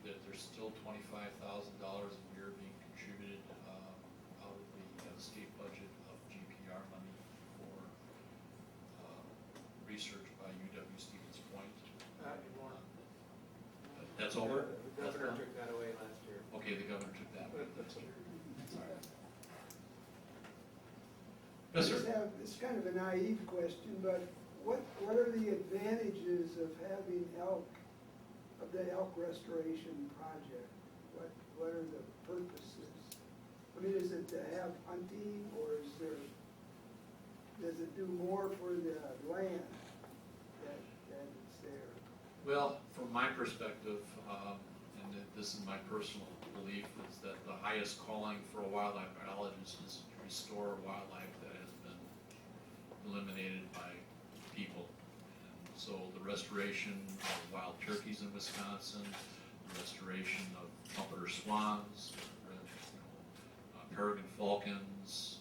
that there's still $25,000 a year being contributed out of the state budget of GPR money for research by UW Stevens Point. Not anymore. That's over? The governor took that away last year. Okay, the governor took that away last year. Sorry. Yes, sir. It's kind of a naive question, but what are the advantages of having elk, of the elk restoration project? What are the purposes? I mean, is it to have hunting, or does it do more for the land that it's there? Well, from my perspective, and this is my personal belief, is that the highest calling for a wildlife biologist is to restore wildlife that has been eliminated by people. And so the restoration of wild turkeys in Wisconsin, the restoration of trumpeter swans, peregrine falcons,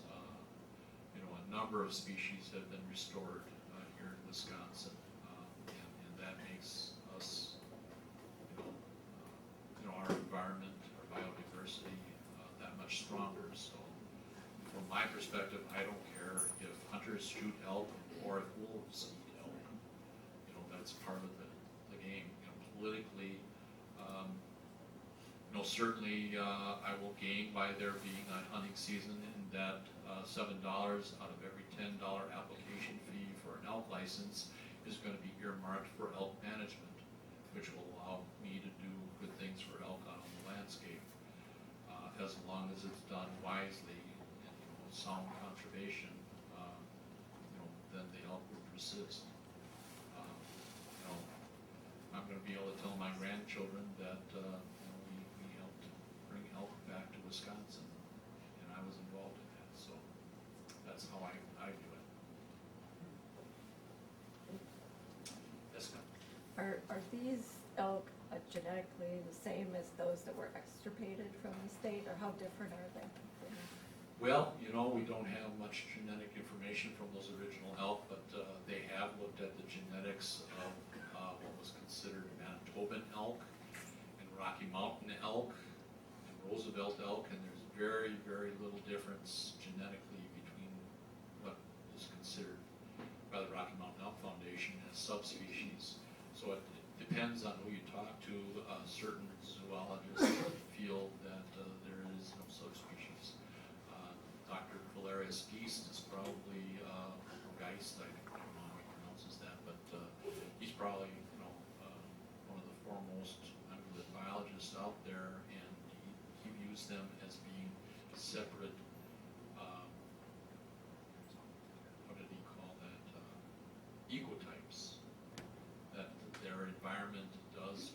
a number of species have been restored here in Wisconsin, and that makes us, our environment, our biodiversity, that much stronger. So, from my perspective, I don't care if hunters shoot elk or if wolves eat elk. That's part of the game. Politically, certainly I will gain by there being a hunting season, in that $7 out of every $10 application fee for an elk license is going to be earmarked for elk management, which will allow me to do good things for elk on the landscape, as long as it's done wisely and sound conservation. Then the elk will persist. I'm going to be able to tell my grandchildren that we helped bring elk back to Wisconsin, and I was involved in that. So that's how I do it. Yes, ma'am. Are these elk genetically the same as those that were extirpated from the state, or how different are they? Well, we don't have much genetic information from those original elk, but they have looked at the genetics of what was considered Manitoban elk and Rocky Mountain elk and Roosevelt elk, and there's very, very little difference genetically between what is considered by the Rocky Mountain Elk Foundation as subspecies. So it depends on who you talk to. Certain zoologists feel that there is no subspecies. Dr. Valerius Geist is probably, Geist, I don't know how he pronounces that, but he's probably, one of the foremost biologists out there, and he views them as being separate, what did he call that, ecotypes, that their environment does,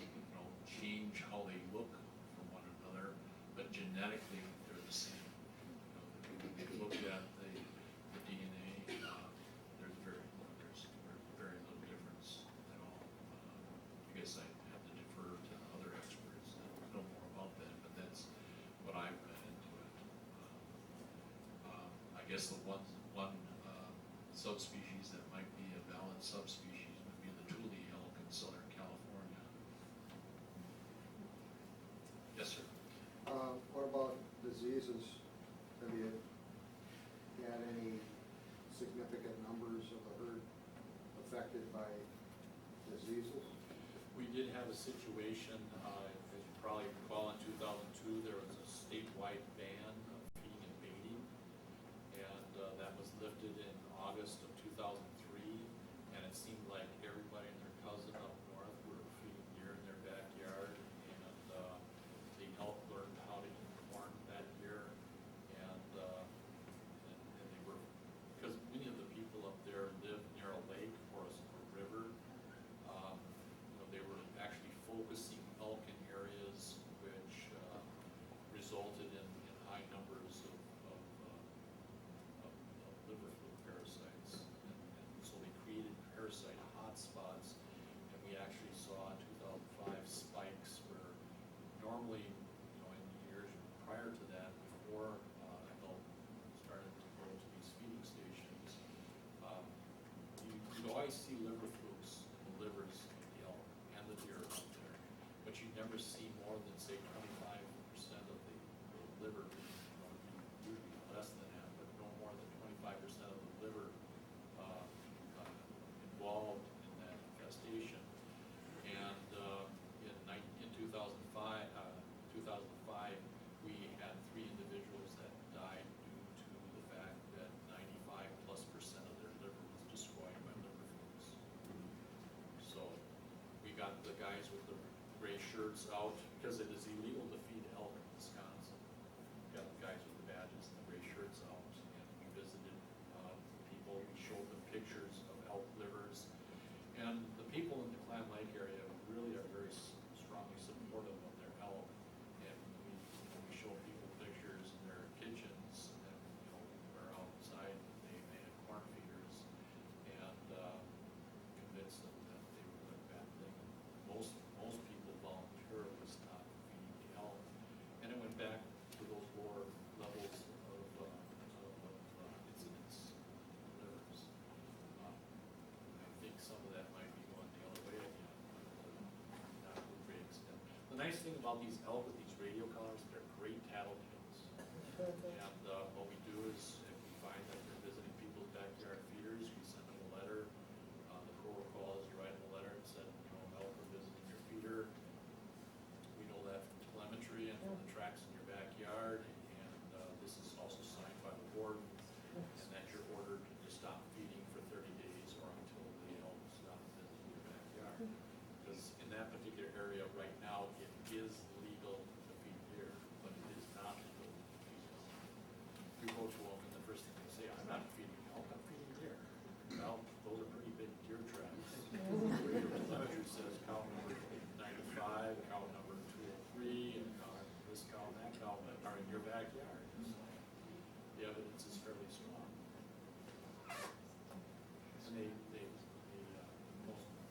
change how they look from one another, but genetically they're the same. They looked at the DNA, there's very little difference at all. I guess I have to defer to other experts that know more about that, but that's what I've read into it. I guess the one subspecies that might be a valid subspecies would be the Thule elk in Southern California. Yes, sir. What about diseases? Have you had any significant numbers of the herd affected by diseases? We did have a situation, as you probably recall, in 2002, there was a statewide ban of feeding and baiting, and that was lifted in August of 2003, and it seemed like everybody and their cousin up north were feeding deer in their backyard, and the elk learned how to eat corn that year, and they were, because many of the people up there live near a lake or a river, they were actually focusing never see more than, say, 25% of the liver, usually less than that, but no more than 25% of the liver involved in that infestation. And in 2005, we had 3 individuals that died due to the fact that 95+% of their liver was destroyed by liver flukes. So we got the guys with the gray shirts out, because it is illegal to feed elk in Wisconsin. We got the guys with the badges and the gray shirts out, and we visited people, we showed them pictures of elk livers. And the people in the Clam Lake area really are very strongly supportive of their elk. And we show people pictures in their kitchens, and we're outside, they had corn feeders, and convinced them that they were doing a bad thing. Most people voluntarily stopped feeding the elk, and it went back to those lower levels of incidence in livers. I think some of that might be going the other way again, but not to a great extent. The nice thing about these elk with these radio collars, they're great tattletales. And what we do is, if we find that they're visiting people's backyard feeders, we send them a letter. The protocol is you write them a letter and said, elk are visiting your feeder. We know that from telemetry and from the tracks in your backyard, and this is also signed by the board, and that you're ordered to stop feeding for 30 days or until the elk stop visiting your backyard. Because in that particular area right now, it is legal to feed deer, but it is not legal to feed elk. You go to them, and the first thing they say, I'm not feeding elk, I'm feeding deer. Well, those are pretty big deer tracks. Your telemetry says cow number 95, cow number 203, and this cow and that cow are in your backyard. So the evidence is fairly strong. And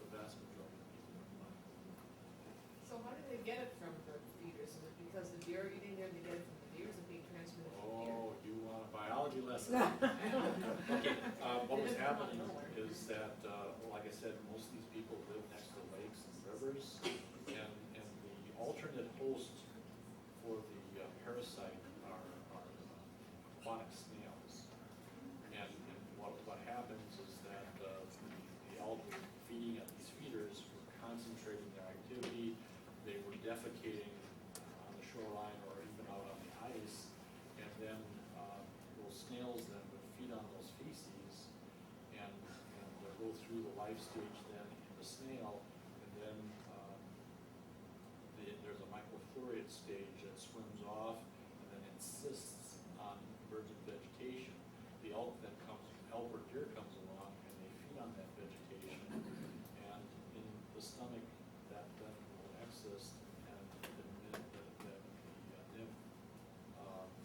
the vast majority of people are fine. So how do they get it from the feeders? Is it because the deer are eating there, they get it from the deer, is it being transmitted from the deer? Oh, you want a biology lesson? Okay, what was happening is that, like I said, most of these people live next to lakes and rivers, and the alternate host for the parasite are aquatic snails. And what happens is that the elk feeding at these feeders were concentrating their activity. They were defecating on the shoreline or even out on the ice, and then those snails then would feed on those feces and go through the life stage then in the snail, and then there's a microfluoride stage that swims off and then insists on emergent vegetation. The elk or deer comes along and they feed on that vegetation, and in the stomach that then will exist, and the nymph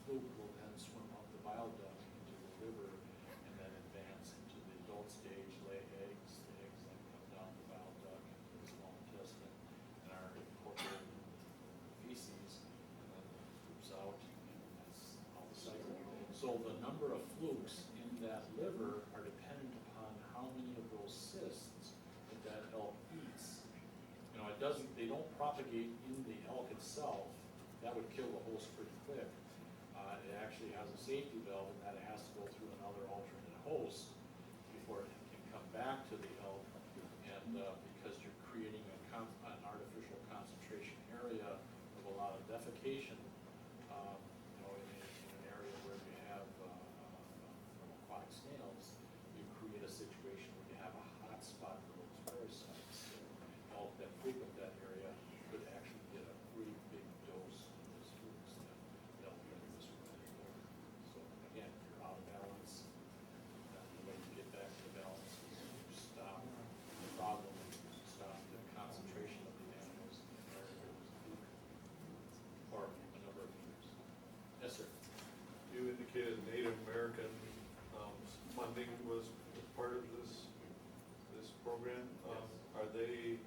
fluke will then swim up the bile duct into the liver and then advance into the adult stage, lay eggs. The eggs then come down the bile duct into the small intestine and are incorporated into the feces, and then poops out, and that's how the cycle. So the number of flukes in that liver are dependent upon how many of those cysts that elk eats. They don't propagate in the elk itself. That would kill the host pretty quick. It actually has a safety valve in that it has to go through another alternate host before it can come back to the elk. And because you're creating an artificial concentration area of a lot of defecation, in an area where you have aquatic snails, you create a situation where you have a hot spot for those parasites. Elk that frequent that area could actually get a pretty big dose of those foods that they'll be able to survive. So again, if you're out of balance, the way you get back to balance is you stop the problem, you stop the concentration of the animals in the area where there's food, or a number of feeders. Yes, sir. You indicated Native American funding was part of this program. Yes. Are they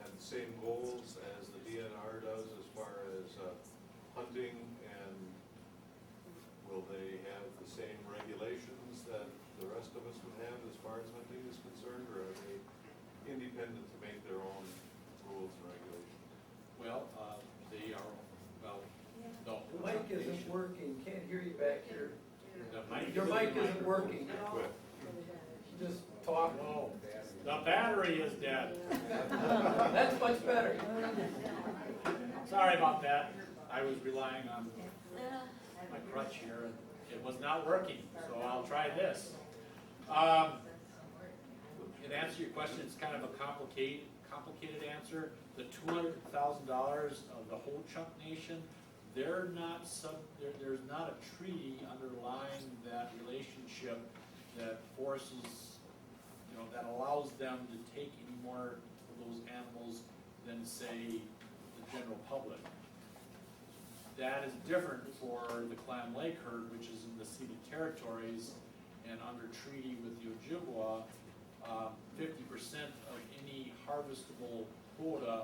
have the same goals as the DNR does as far as hunting, and will they have the same regulations that the rest of us would have as far as hunting is concerned, or are they independent to make their own rules? working, can't hear you back here. The mic Your is in mic the isn't working. Quit. Just talk. No, the battery is dead. That's much better. Sorry about that. I was relying on my crutch here, and it was not working, so I'll try this. In answer to your question, it's kind of a complicated answer. The $200,000 of the whole chunk nation, there's not a treaty underlying that relationship that forces, that allows them to take any more of those animals than, say, the general public. That is different for the Clam Lake herd, which is in the ceded territories, and under treaty with the Ojibwa, 50% of any harvestable quota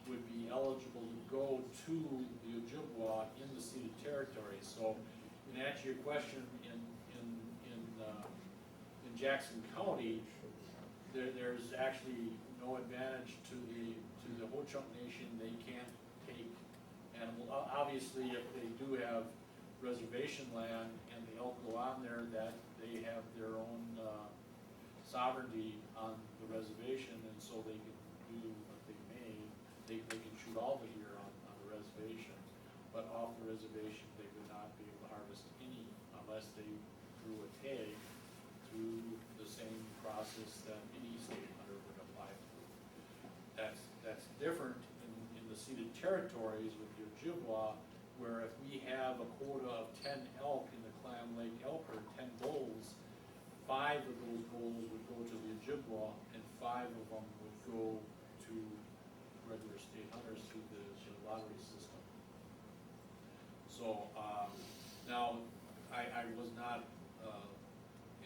would be eligible to go to the Ojibwa in the ceded territories. So, in answer to your question, in Jackson County, there's actually no advantage to the Ho-Chunk Nation. They can't take animal. Obviously, if they do have reservation land and the elk go on there, that they have their own sovereignty on the reservation, and so they can do what they may. They can shoot all the deer on the reservation, but off the reservation they would not be able to harvest any unless they drew a tag through the same process that any state hunter would apply to. That's different in the ceded territories with the Ojibwa, where if we have a quota of 10 elk in the Clam Lake elk herd, 10 bulls, 5 of those bulls would go to the Ojibwa, and 5 of them would go to regular state hunters through the lottery system. So now, I was not,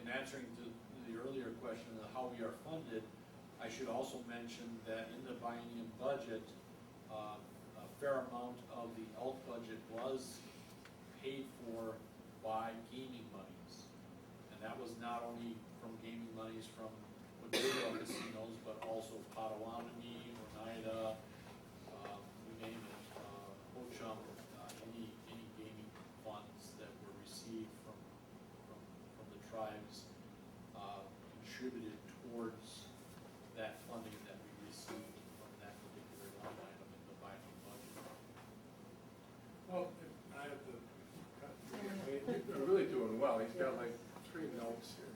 in answering to the earlier question of how we are funded, I should also mention that in the biennium budget, a fair amount of the elk budget was paid for by gaming monies. And that was not only from gaming monies from Ojibwa casinos, but also Potawatomi, Oneida, you name it, Ho-Chunk, any gaming funds that were received from the tribes contributed towards that funding that we received from that particular line item in the biennium budget. Well, I have to, you're really doing well. He's got like 3 notes here.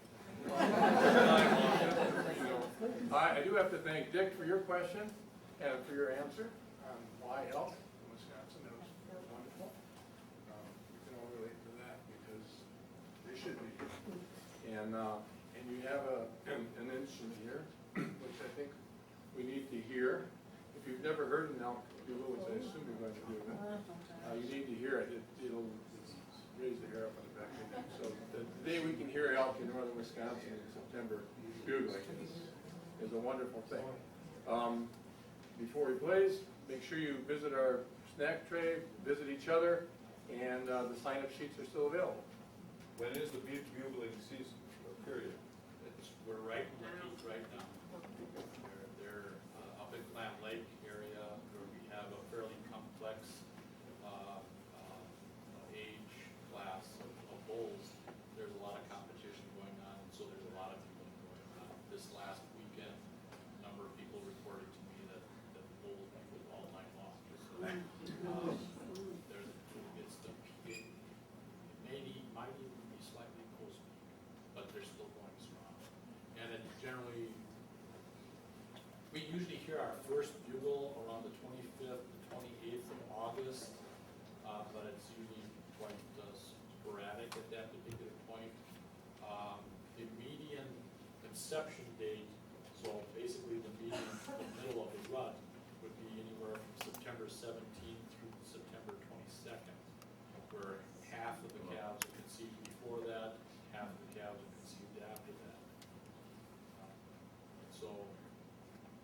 I do have to thank Dick for your question and for your answer on why elk in Wisconsin. That was wonderful. We can all relate to that because they should be. And you have an instrument here, which I think we need to hear. If you've never heard an elk bugle, which I assume you're going to do, you need to hear it. It'll raise the hair up on the back of your neck. So the day we can hear elk in northern Wisconsin in September bugling is a wonderful thing. Before he plays, make sure you visit our snack tray, visit each other, and the sign-up sheets are still available. When is the bugling season, period? We're right in the peak right now. They're up in Clam Lake area where we have a fairly complex age class of bulls. There's a lot of competition going on, and so there's a lot of people going on. This last weekend, a number of people reported to me that the bulls bugled all night long. So it might even be slightly post-peak, but they're still going strong. And it generally, we usually hear our first bugle around the 25th, the 28th of August, but it's usually quite sporadic at that particular point. The median conception date, so basically the middle of the rut, would be anywhere from September 17th through September 22nd, where half of the calves are conceived before that, half of the calves are conceived after that. So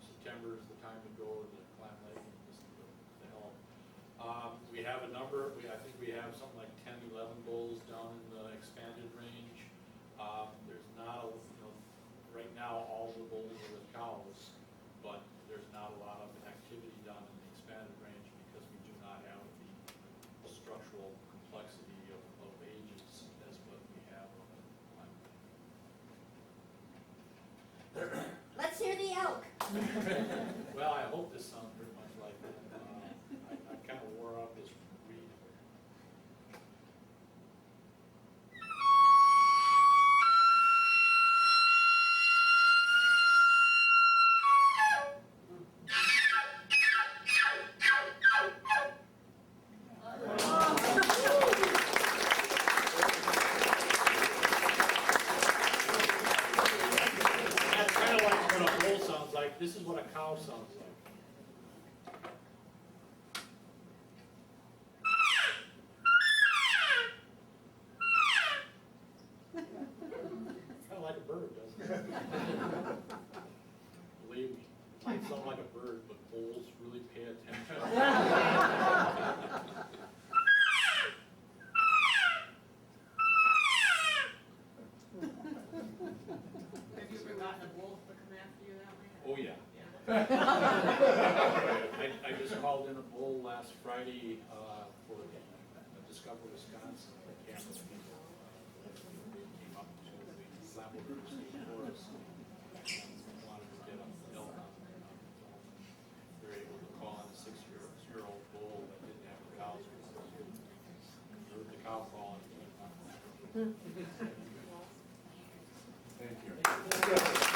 September is the time to go to Clam Lake and listen to the elk. We have a number, I think we have something like 10, 11 bulls down in the expanded range. There's not, right now all the bulls are with cows, but there's not a lot of activity down in the expanded range because we do not have the structural complexity of Well, I hope this sounds pretty much like that. I kind of wore out this reed. That's kind of like what a bull sounds like. This is what a cow sounds like. Kind of like a bird, doesn't it? Believe me, it might sound like a bird, but bulls really pay attention. Have you ever gotten a wolf to come after you that way? Oh, yeah. Yeah. I just called in a bull last Friday for the Discover Wisconsin campus people. They came up to the Leopold State Forest and wanted to get an elk on the film. They were able to call in a 6-year-old bull that didn't have the cows. Heard the cow calling. Thank you.